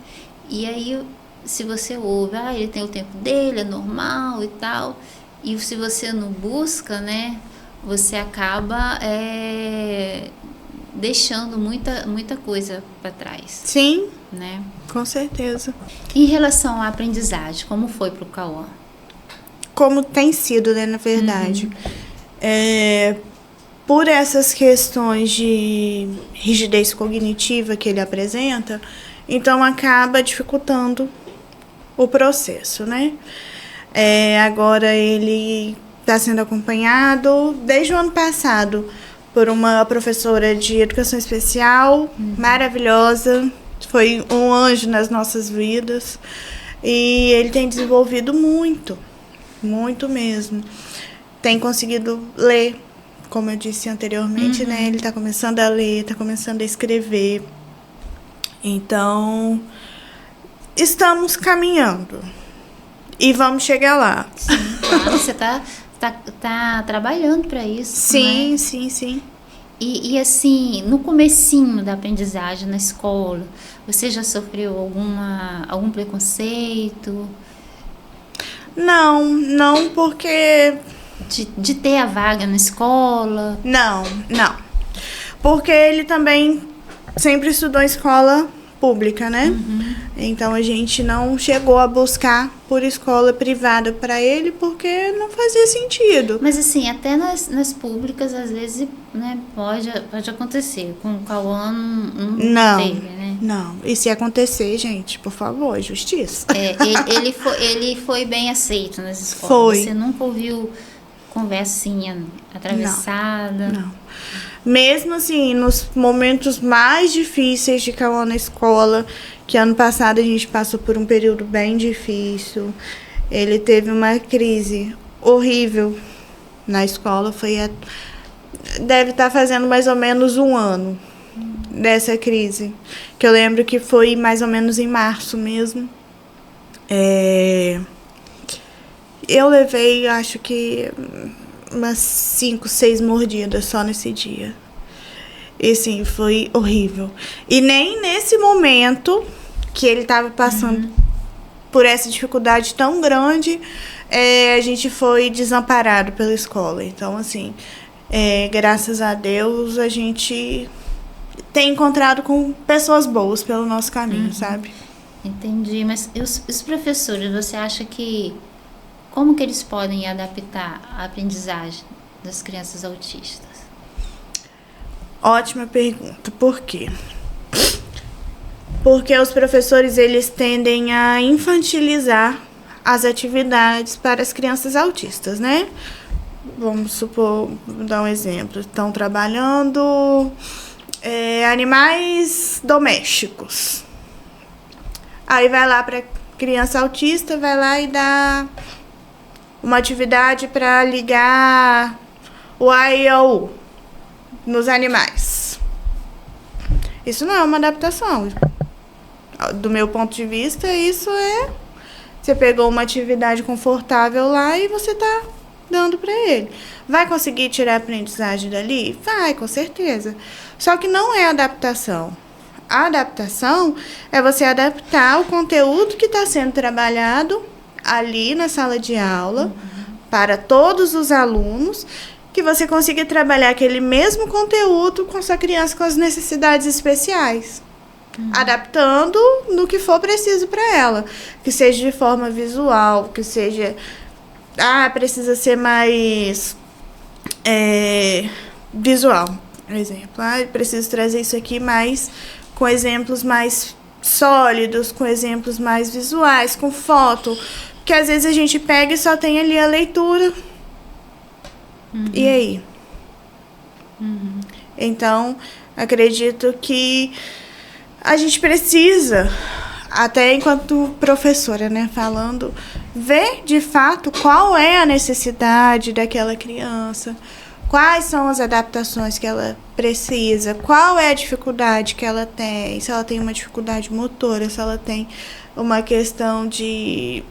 E aí, se você ouve, ele tem o tempo dele, é normal e tal. E se você não busca, né? Você acaba deixando muita coisa para trás. Sim, né? Com certeza. Em relação à aprendizagem, como foi para o Cauã? Como tem sido, né, na verdade. Por essas questões de rigidez cognitiva que ele apresenta, então acaba dificultando o processo, né? Agora ele está sendo acompanhado desde o ano passado por uma professora de educação especial, maravilhosa, foi um anjo nas nossas vidas, e ele tem desenvolvido muito mesmo. Tem conseguido ler, como eu disse anteriormente, né? Ele está começando a ler, está começando a escrever. Então, estamos caminhando e vamos chegar lá. Sim, claro, você tá trabalhando para isso. Sim, né? sim. E assim, no comecinho da aprendizagem na escola, você já sofreu algum preconceito? Não, porque... De ter a vaga na escola? Não. Porque ele também sempre estudou em escola pública, né? Então a gente não chegou a buscar por escola privada para ele porque não fazia sentido. Mas assim, até nas públicas às vezes, né, pode acontecer. Com o Cauã não teve, né? Não. E se acontecer, gente, por favor, justiça. Ele foi bem aceito nas escolas. Foi. Você nunca ouviu conversinha atravessada? Não. Mesmo assim, nos momentos mais difíceis de Cauã na escola, que ano passado a gente passou por um período bem difícil, ele teve uma crise horrível na escola, deve estar fazendo mais ou menos um ano dessa crise, que eu lembro que foi mais ou menos em março mesmo. Eu levei, acho que umas 5, 6 mordidas só nesse dia. E sim, foi horrível. E nem nesse momento que ele estava passando por essa dificuldade tão grande, a gente foi desamparado pela escola. Então, assim, graças a Deus, a gente tem encontrado com pessoas boas pelo nosso caminho, sabe? Entendi. Mas os professores, você acha que... Como que eles podem adaptar a aprendizagem das crianças autistas? Ótima pergunta. Por quê? Porque os professores, eles tendem a infantilizar as atividades para as crianças autistas, né? Vamos supor, vou dar um exemplo. Estão trabalhando animais domésticos. Aí vai lá para criança autista, vai lá e dá uma atividade para ligar o A e o U nos animais. Isso não é uma adaptação. Do meu ponto de vista, isso você pegou uma atividade confortável lá e você está dando para ele. Vai conseguir tirar a aprendizagem dali? Vai, com certeza. Só que não é adaptação. A adaptação é você adaptar o conteúdo que está sendo trabalhado ali na sala de aula para todos os alunos, que você consiga trabalhar aquele mesmo conteúdo com sua criança com as necessidades especiais. Adaptando no que for preciso para ela. Que seja de forma visual, que seja... precisa ser mais visual, por exemplo. Preciso trazer isso aqui mais com exemplos mais sólidos, com exemplos mais visuais, com foto. Porque às vezes a gente pega e só tem ali a leitura. E aí? Então, acredito que a gente precisa, até enquanto professora, né, falando, ver de fato qual é a necessidade daquela criança, quais são as adaptações que ela precisa, qual é a dificuldade que ela tem, se ela tem uma dificuldade motora, se ela tem uma questão de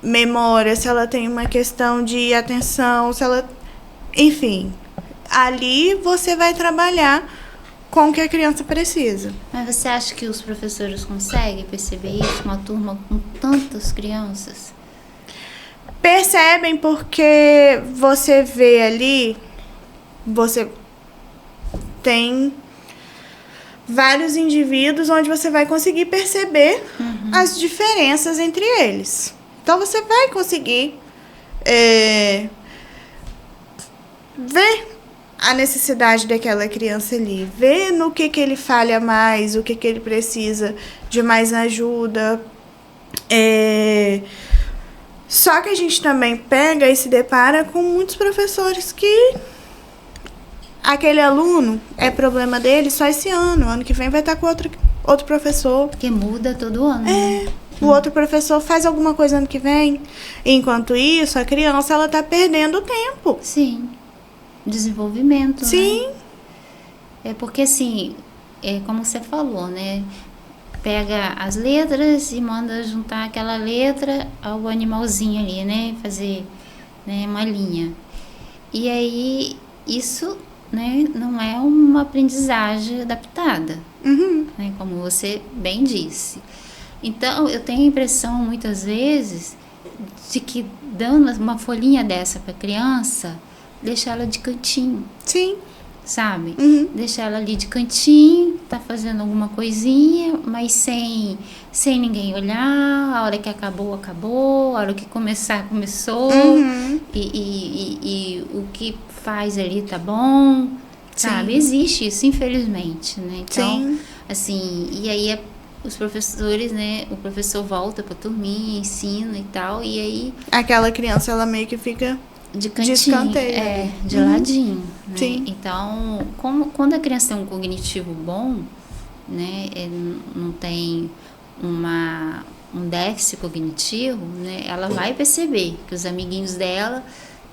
memória, se ela tem uma questão de atenção, se ela... Enfim, ali você vai trabalhar com o que a criança precisa. Mas você acha que os professores conseguem perceber isso? Uma turma com tantas crianças? Percebem porque você vê ali, você tem vários indivíduos onde você vai conseguir perceber as diferenças entre eles. Então, você vai conseguir ver a necessidade daquela criança ali, ver no que ele falha mais, o que ele precisa de mais ajuda. Só que a gente também pega e se depara com muitos professores que aquele aluno é problema dele só esse ano. Ano que vem vai estar com outro professor. Porque muda todo ano, né? O outro professor faz alguma coisa ano que vem. Enquanto isso, a criança ela tá perdendo tempo. Sim. Desenvolvimento, Sim. Né? Porque assim, como você falou, né? Pega as letras e manda juntar aquela letra ao animalzinho ali, né? Fazer, né, uma linha. E aí, isso, né, não é uma aprendizagem adaptada, né? Como você bem disse. Então, eu tenho a impressão, muitas vezes, de que dando uma folhinha dessa para a criança, deixar ela de cantinho. Sim. Sabe? Deixar ela ali de cantinho, tá fazendo alguma coisinha, mas sem ninguém olhar. A hora que acabou, acabou. A hora que começar, começou. E o que faz ali tá bom. Sabe? Sim. Existe isso, infelizmente, né? Então, Sim. assim, e aí os professores, né? O professor volta pra turminha, ensina e tal, e aí... Aquela criança, ela meio que fica de cantinho, escanteio. de ladinho, né? Sim. Então, quando a criança tem um cognitivo bom, né, não tem um déficit cognitivo, né, ela vai perceber que os amiguinhos dela,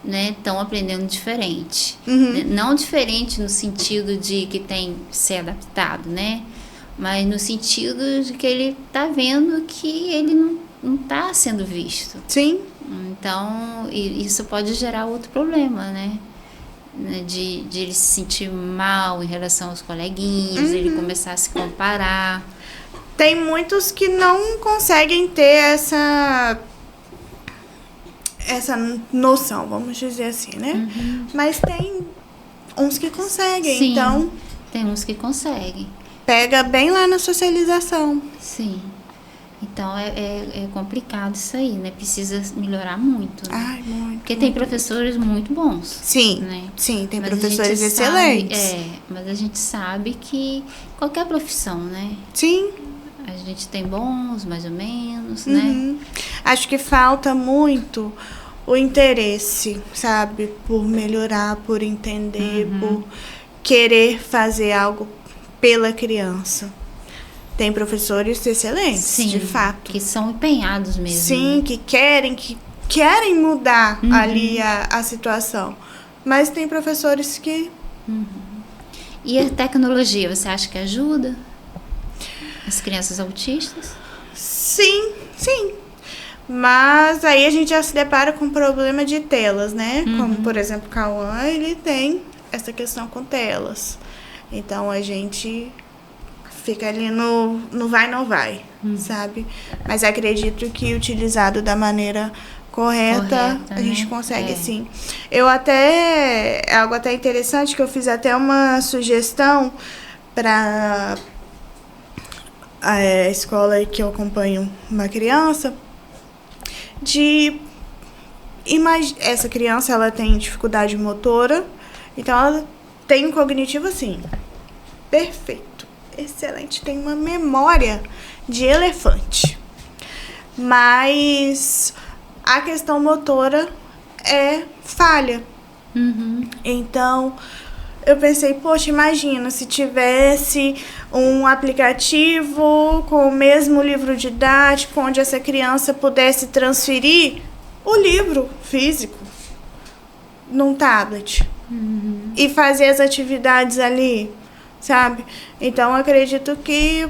né, estão aprendendo diferente. Né? Não diferente no sentido de que tem que ser adaptado, né? Mas no sentido de que ele está vendo que ele não está sendo visto. Sim. Então, isso pode gerar outro problema, né? De ele se sentir mal em relação aos coleguinhas, ele começar a se comparar. Tem muitos que não conseguem ter essa noção, vamos dizer assim, né? Mas tem uns que conseguem, Sim, então tem uns que conseguem. pega bem lá na socialização. Sim. Então é complicado isso aí, né? Precisa melhorar muito. Né? Ai, muito. Porque tem professores muito bons. Sim, né? sim, tem Mas professores a gente excelentes. mas a gente sabe que qualquer profissão, né? Sim. A gente tem bons, mais ou menos, né? Acho que falta muito o interesse, sabe? Por melhorar, por entender, por querer fazer algo pela criança. Tem professores excelentes, Sim, de fato. que são empenhados mesmo. Sim, né? que querem mudar ali a situação. Mas tem professores que... E a tecnologia, você acha que ajuda as crianças autistas? Sim, sim. Mas aí a gente já se depara com problema de telas, né? Como, por exemplo, o Cauã, ele tem essa questão com telas. Então, a gente fica ali no vai, não vai, sabe? Mas acredito que utilizado da maneira correta a gente consegue, sim. Eu até... É algo até interessante que eu fiz até uma sugestão para a escola que eu acompanho uma criança, essa criança, ela tem dificuldade motora, então ela tem um cognitivo assim, perfeito, excelente, tem uma memória de elefante, mas a questão motora é falha. Então eu pensei, poxa, imagina se tivesse um aplicativo com o mesmo livro didático, onde essa criança pudesse transferir o livro físico num tablet e fazer as atividades ali, sabe? Então, eu acredito que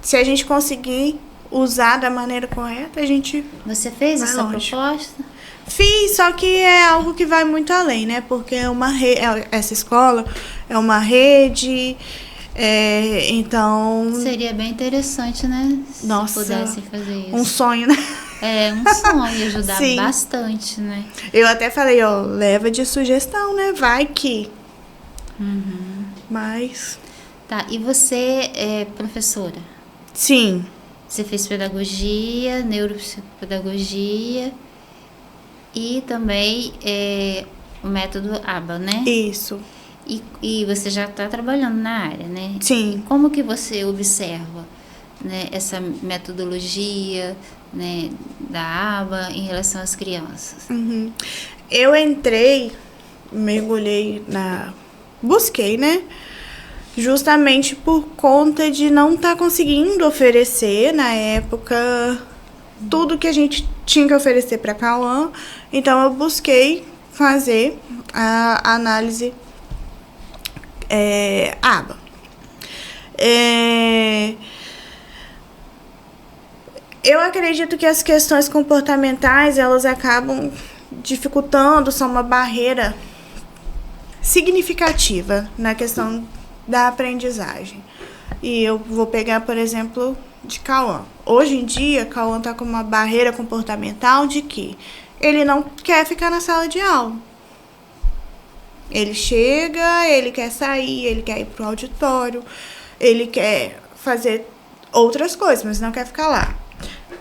se a gente conseguir usar da maneira correta, a gente... Você fez vai essa longe. proposta? Fiz, só que é algo que vai muito além, né? Porque é uma essa escola é uma rede, então... Seria bem interessante, né? Se Nossa, pudessem fazer isso. um sonho, né? É um sonho, ajudar Sim. bastante, né? Eu até falei, ó, leva de sugestão, né? Vai que... Mas... Tá, e você é professora? Sim. Você fez pedagogia, neuropsicopedagogia e também o método ABA, né? Isso. E você já está trabalhando na área, né? Sim. Como que você observa, né, essa metodologia, né, da ABA em relação às crianças? Eu entrei, mergulhei busquei, né? Justamente por conta de não estar conseguindo oferecer, na época, tudo que a gente tinha que oferecer para Cauã. Então, eu busquei fazer a análise ABA. Eu acredito que as questões comportamentais, elas acabam dificultando, são uma barreira significativa na questão da aprendizagem. E eu vou pegar, por exemplo, de Cauã. Hoje em dia, Cauã está com uma barreira comportamental de que ele não quer ficar na sala de aula. Ele chega, ele quer sair, ele quer ir para o auditório, ele quer fazer outras coisas, mas não quer ficar lá.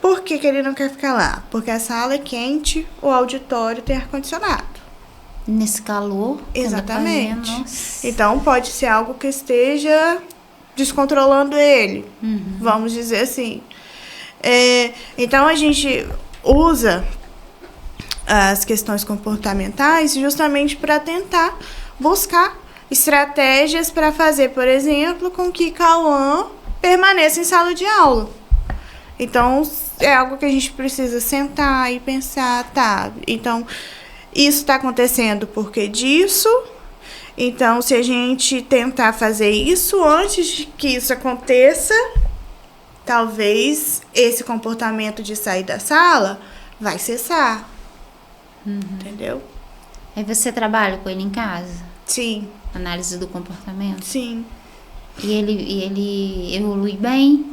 Por que ele não quer ficar lá? Porque a sala é quente, o auditório tem ar-condicionado. Nesse calor? Exatamente. Nossa. Então, pode ser algo que esteja descontrolando ele, vamos dizer assim. Então, a gente usa as questões comportamentais, justamente para tentar buscar estratégias para fazer, por exemplo, com que Cauã permaneça em sala de aula. Então, é algo que a gente precisa sentar e pensar, tá? Então, isso está acontecendo porque disso. Então, se a gente tentar fazer isso antes de que isso aconteça, talvez esse comportamento de sair da sala vai cessar. Entendeu? Aí você trabalha com ele em casa? Sim. Análise do comportamento? Sim. E ele evolui bem?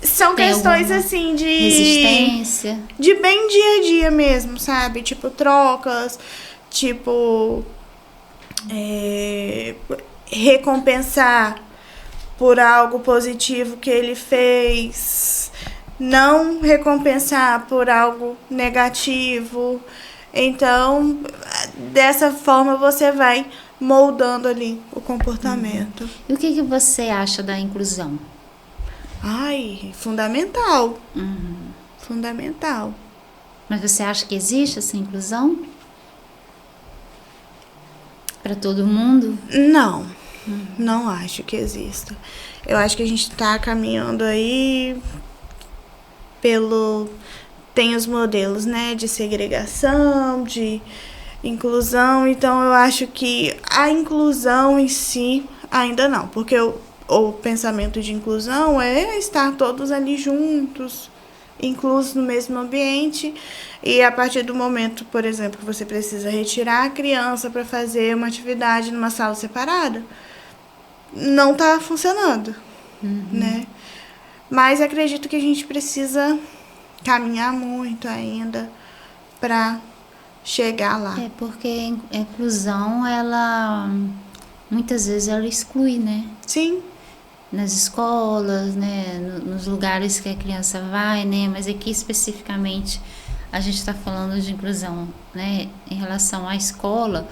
São Tem questões alguma assim de resistência? de bem dia a dia mesmo, sabe? Tipo trocas, tipo recompensar por algo positivo que ele fez, não recompensar por algo negativo. Então, dessa forma você vai moldando ali o comportamento. E o que você acha da inclusão? Ai, fundamental. Fundamental. Mas você acha que existe essa inclusão? Para todo mundo? Não, não acho que exista. Eu acho que a gente está caminhando aí tem os modelos, né, de segregação, de inclusão. Então, eu acho que a inclusão em si ainda não. Porque o pensamento de inclusão é estar todos ali juntos, inclusos no mesmo ambiente. E a partir do momento, por exemplo, que você precisa retirar a criança para fazer uma atividade numa sala separada, não está funcionando, né? Mas acredito que a gente precisa caminhar muito ainda para chegar lá. É porque a inclusão, ela muitas vezes ela exclui, né? Sim. Nas escolas, né? Nos lugares que a criança vai, né? Mas aqui especificamente a gente está falando de inclusão, né? Em relação à escola,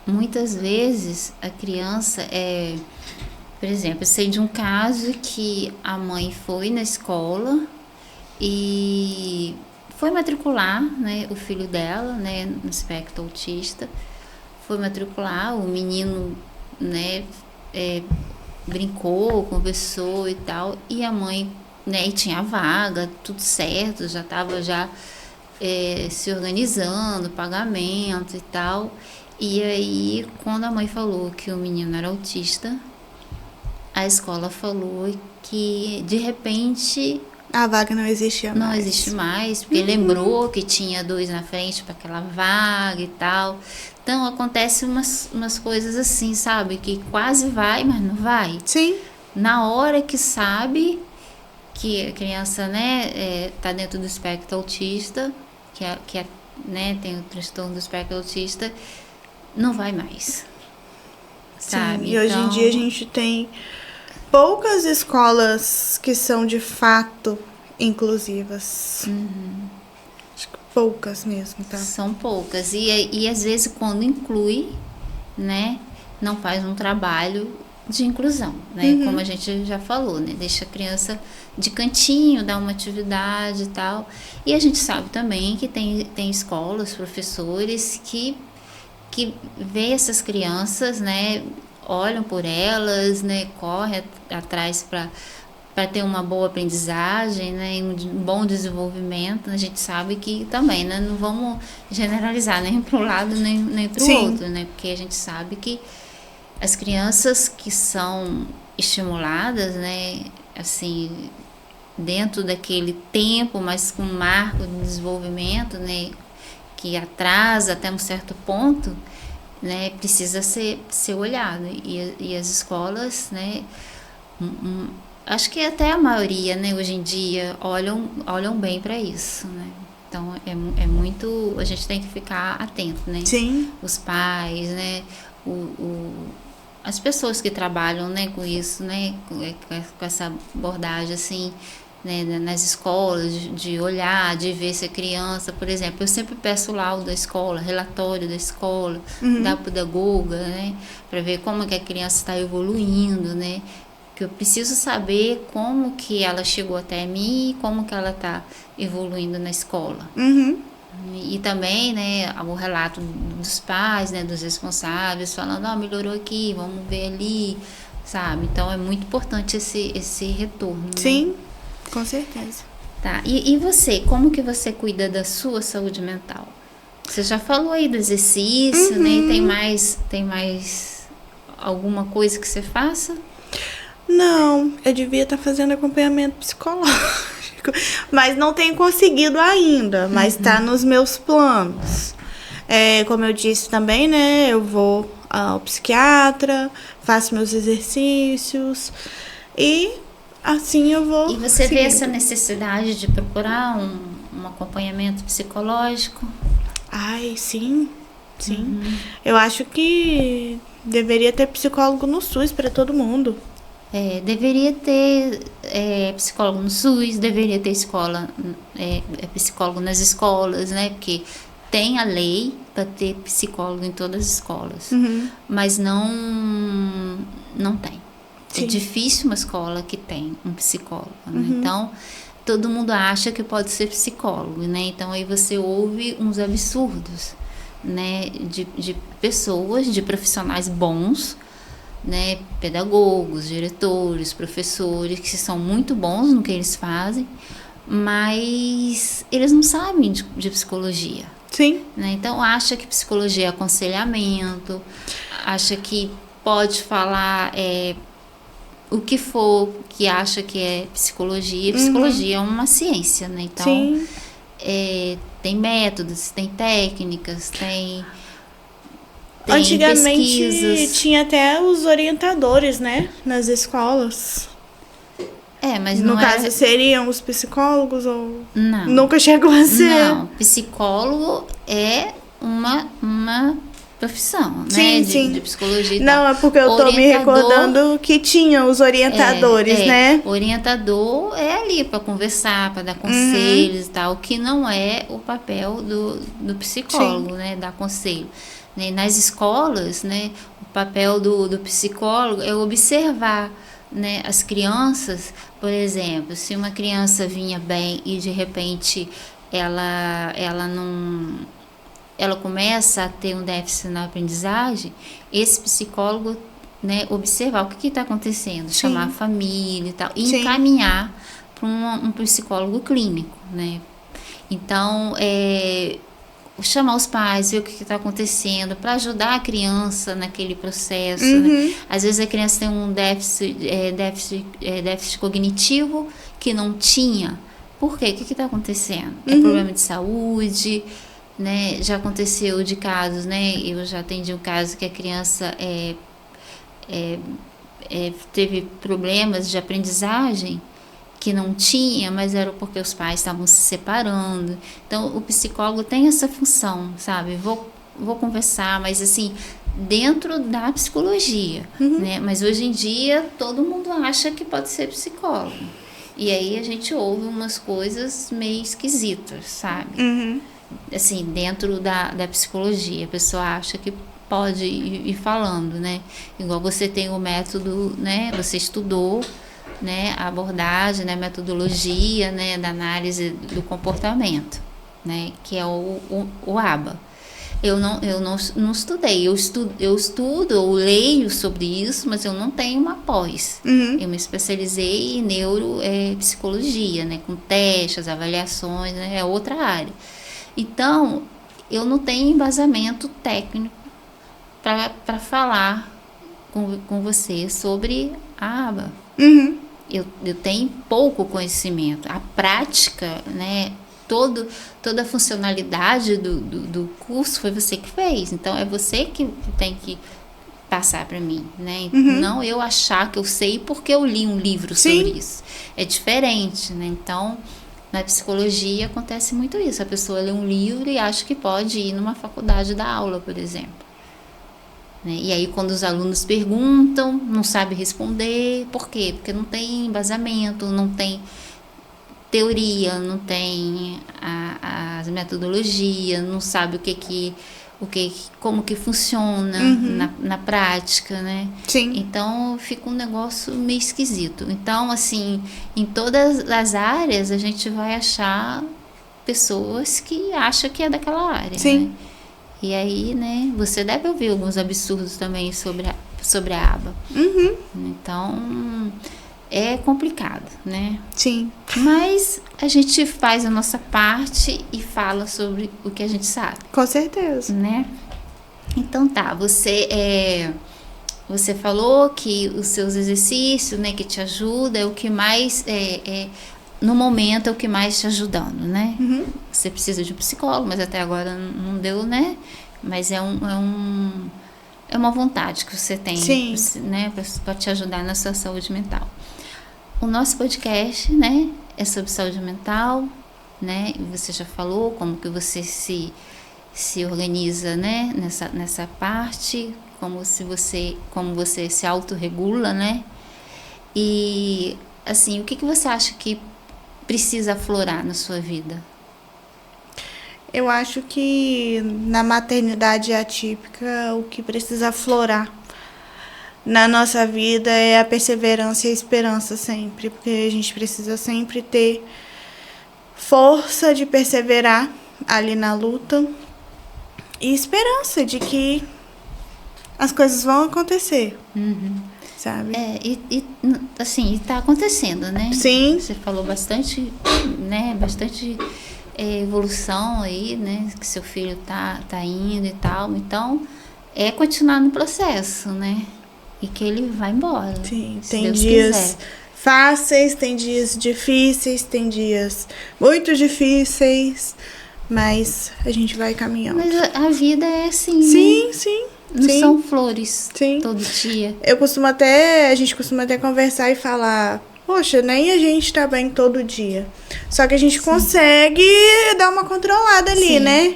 muitas vezes a criança por exemplo, eu sei de um caso que a mãe foi na escola e foi matricular, né, o filho dela, né, no espectro autista, foi matricular, o menino, né, brincou, conversou e tal, e a mãe, né, e tinha vaga, tudo certo, já estava se organizando, pagamento e tal, e aí quando a mãe falou que o menino era autista, a escola falou que de repente a vaga não existia mais. Não existe mais, porque lembrou que tinha 2 na frente para aquela vaga e tal. Então acontece umas coisas assim, sabe? Que quase vai, mas não vai. Sim. Na hora que sabe que a criança, né, tá dentro do espectro autista, né, tem o transtorno do espectro autista, não vai mais. Sabe? Sim, e hoje em dia a gente tem poucas escolas que são de fato inclusivas. Acho que poucas mesmo, tá? São poucas. E às vezes quando inclui, né, não faz um trabalho de inclusão, né? Como a gente já falou, né? Deixa a criança de cantinho, dá uma atividade e tal. E a gente sabe também que tem escolas, professores que vê essas crianças, né? Olham por elas, né? Corre atrás para ter uma boa aprendizagem, né? Um bom desenvolvimento. A gente sabe que também, né? Não vamos generalizar nem para um lado nem para o outro, né? Porque a gente sabe que as crianças que são estimuladas, né? Assim, dentro daquele tempo, mas com um marco de desenvolvimento, né? Que atrasa até um certo ponto, né, precisa ser olhado, e as escolas, né, acho que até a maioria, né, hoje em dia olham bem para isso, né? Então é muito, a gente tem que ficar atento, né? Sim. Os pais, né, as pessoas que trabalham, né, com isso, né, com essa abordagem assim, né, nas escolas, de olhar, de ver se a criança, por exemplo, eu sempre peço laudo da escola, relatório da escola, da pedagoga, né, para ver como que a criança está evoluindo, né, Porque eu preciso saber como que ela chegou até mim e como que ela está evoluindo na escola. Uhum. E também, né, o relato dos pais, né, dos responsáveis, falando, melhorou aqui, vamos ver ali, sabe? Então, é muito importante esse retorno. Né? Sim, com certeza. Tá, e você, como que você cuida da sua saúde mental? Você já falou aí do exercício, né? Tem mais alguma coisa que você faça? Não, eu devia estar fazendo acompanhamento psicológico, mas não tenho conseguido ainda, mas está nos meus planos. Como eu disse também, né, eu vou ao psiquiatra, faço meus exercícios e assim eu vou. E você vê seguindo. essa necessidade de procurar um acompanhamento psicológico? Ai, sim. Eu acho que deveria ter psicólogo no SUS para todo mundo. Deveria ter psicólogo no SUS, deveria ter psicólogo nas escolas, né? Porque tem a lei para ter psicólogo em todas as escolas, mas não tem. Sim. É difícil uma escola que tem um psicólogo, né? Então, todo mundo acha que pode ser psicólogo, né? Então, aí você ouve uns absurdos, né? De pessoas, de profissionais bons, né, pedagogos, diretores, professores, que são muito bons no que eles fazem, mas eles não sabem de psicologia. Sim. Né? Então, acha que psicologia é aconselhamento, acha que pode falar o que for que acha que é psicologia. Psicologia é uma ciência, né? Então, Sim. Tem métodos, tem técnicas, tem Antigamente pesquisas. tinha até os orientadores, né, nas escolas. Mas No não caso, seriam os psicólogos ou... Não. Nunca chegou a ser? Não, psicólogo é uma profissão, né? Sim. De psicologia. Não, é porque eu tô me recordando que tinha os orientadores, né? Orientador é ali para conversar, para dar conselhos e tal, que não é o papel do psicólogo, né? Dar conselho. Nas escolas, né? O papel do psicólogo é observar, né, as crianças. Por exemplo, se uma criança vinha bem e de repente ela começa a ter um déficit na aprendizagem, esse psicólogo, né, observar o que está acontecendo, chamar a família e tal, e encaminhar para um psicólogo clínico, né? Então, chamar os pais, ver o que está acontecendo, para ajudar a criança naquele processo. Né? Às vezes a criança tem um déficit cognitivo que não tinha. Por quê? O que está acontecendo? É problema de saúde, né? Já aconteceu de casos, né? Eu já atendi um caso que a criança teve problemas de aprendizagem que não tinha, mas era porque os pais estavam se separando. Então, o psicólogo tem essa função, sabe? Vou conversar, mas assim, dentro da psicologia, né? Mas hoje em dia, todo mundo acha que pode ser psicólogo. E aí a gente ouve umas coisas meio esquisitas, sabe? Assim, dentro da psicologia, a pessoa acha que pode ir falando, né? Igual você tem o método, né? Você estudou, né, a abordagem, né, metodologia, né, da análise do comportamento, né, que é o ABA. Eu não estudei, eu estudo, leio sobre isso, mas eu não tenho uma pós. Eu me especializei em neuropsicologia, né, com testes, avaliações, né, é outra área. Então, eu não tenho embasamento técnico para falar com você sobre a ABA. Eu tenho pouco conhecimento. A prática, né, toda a funcionalidade do curso foi você que fez. Então, é você que tem que passar para mim, né? Não eu achar que eu sei porque eu li um livro sobre isso. É diferente, né? Então, na psicologia acontece muito isso. A pessoa lê um livro e acha que pode ir numa faculdade dar aula, por exemplo. E aí, quando os alunos perguntam, não sabe responder. Por quê? Porque não tem embasamento, não tem teoria, não tem as metodologias, não sabe como que funciona na prática, né? Sim. Então fica um negócio meio esquisito. Então, assim, em todas as áreas a gente vai achar pessoas que acham que é daquela área, Sim. né? E aí, né, você deve ouvir alguns absurdos também sobre a aba. Então, é complicado, né? Sim. Mas a gente faz a nossa parte e fala sobre o que a gente sabe, Com certeza. né? Então tá, você falou que os seus exercícios, né, que te ajuda, é o que mais no momento é o que mais te ajudando, né? Você precisa de um psicólogo, mas até agora não deu, né? Mas é uma vontade que você tem, Sim. né, para te ajudar na sua saúde mental. O nosso podcast, né, é sobre saúde mental, né? E você já falou como que você se organiza, né, nessa parte, como você se autorregula, né? E assim, o que você acha que precisa aflorar na sua vida? Eu acho que na maternidade atípica o que precisa aflorar na nossa vida é a perseverança e a esperança sempre, porque a gente precisa sempre ter força de perseverar ali na luta e esperança de que as coisas vão acontecer, sabe? Assim, tá acontecendo, né? Sim. Você falou bastante, né? Bastante evolução aí, né? Que seu filho tá indo e tal. Então, é continuar no processo, né? E que ele vai embora. Sim, se tem Deus dias quiser. fáceis, tem dias difíceis, tem dias muito difíceis, mas a gente vai caminhando. Mas a vida é assim, Sim, né? sim. Não sim. são flores Sim. todo dia. A gente costuma até conversar e falar, poxa, nem a gente tá bem todo dia. Só que a gente consegue dar uma controlada ali, Sim. né?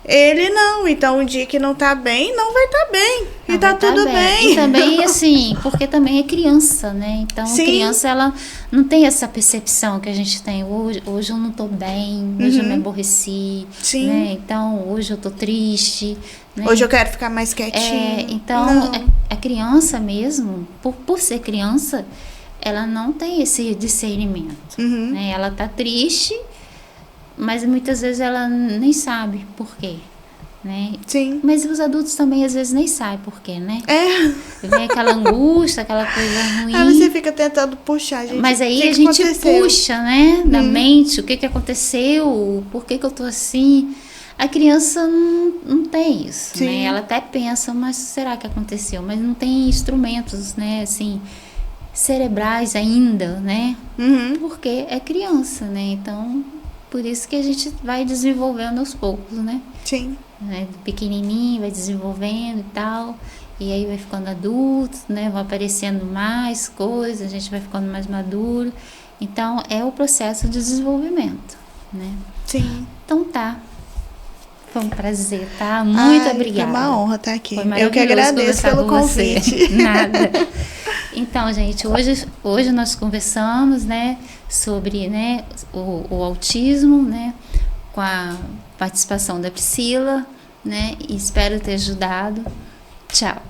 Ele não, então o dia que não tá bem, não vai tá bem. Não e tá vai tá tudo bem. E também, assim, porque também é criança, né? Então, Sim. a criança, ela não tem essa percepção que a gente tem. Hoje eu não tô bem, hoje eu me aborreci, Sim. né? Então, hoje eu tô triste, né? Hoje eu quero ficar mais quietinha. Então, Não. a criança mesmo, por ser criança, ela não tem esse discernimento, né? Ela tá triste, mas muitas vezes ela nem sabe por quê, né? Sim. Mas os adultos também às vezes nem sabem por quê, né? Vem aquela angústia, aquela coisa ruim. Aí você fica tentando puxar, gente. Mas aí que a gente aconteceu? puxa, né? Da mente, o que aconteceu, por que eu tô assim. A criança não tem isso, Sim. né? Ela até pensa, mas será que aconteceu? Mas não tem instrumentos, né? Assim, cerebrais ainda, né? Porque é criança, né? Então, por isso que a gente vai desenvolvendo aos poucos, né? Sim. Né? Do pequenininho, vai desenvolvendo e tal. E aí vai ficando adulto, né? Vai aparecendo mais coisas, a gente vai ficando mais maduro. Então, é o processo de desenvolvimento, né? Sim. Então, tá. Foi um prazer, tá? Muito obrigada. Foi uma honra estar aqui. Foi Eu que agradeço conversar pelo com você. convite. Nada. Então, gente, hoje nós conversamos, né, sobre, né, o autismo, né, com a participação da Priscila, né, e espero ter ajudado. Tchau.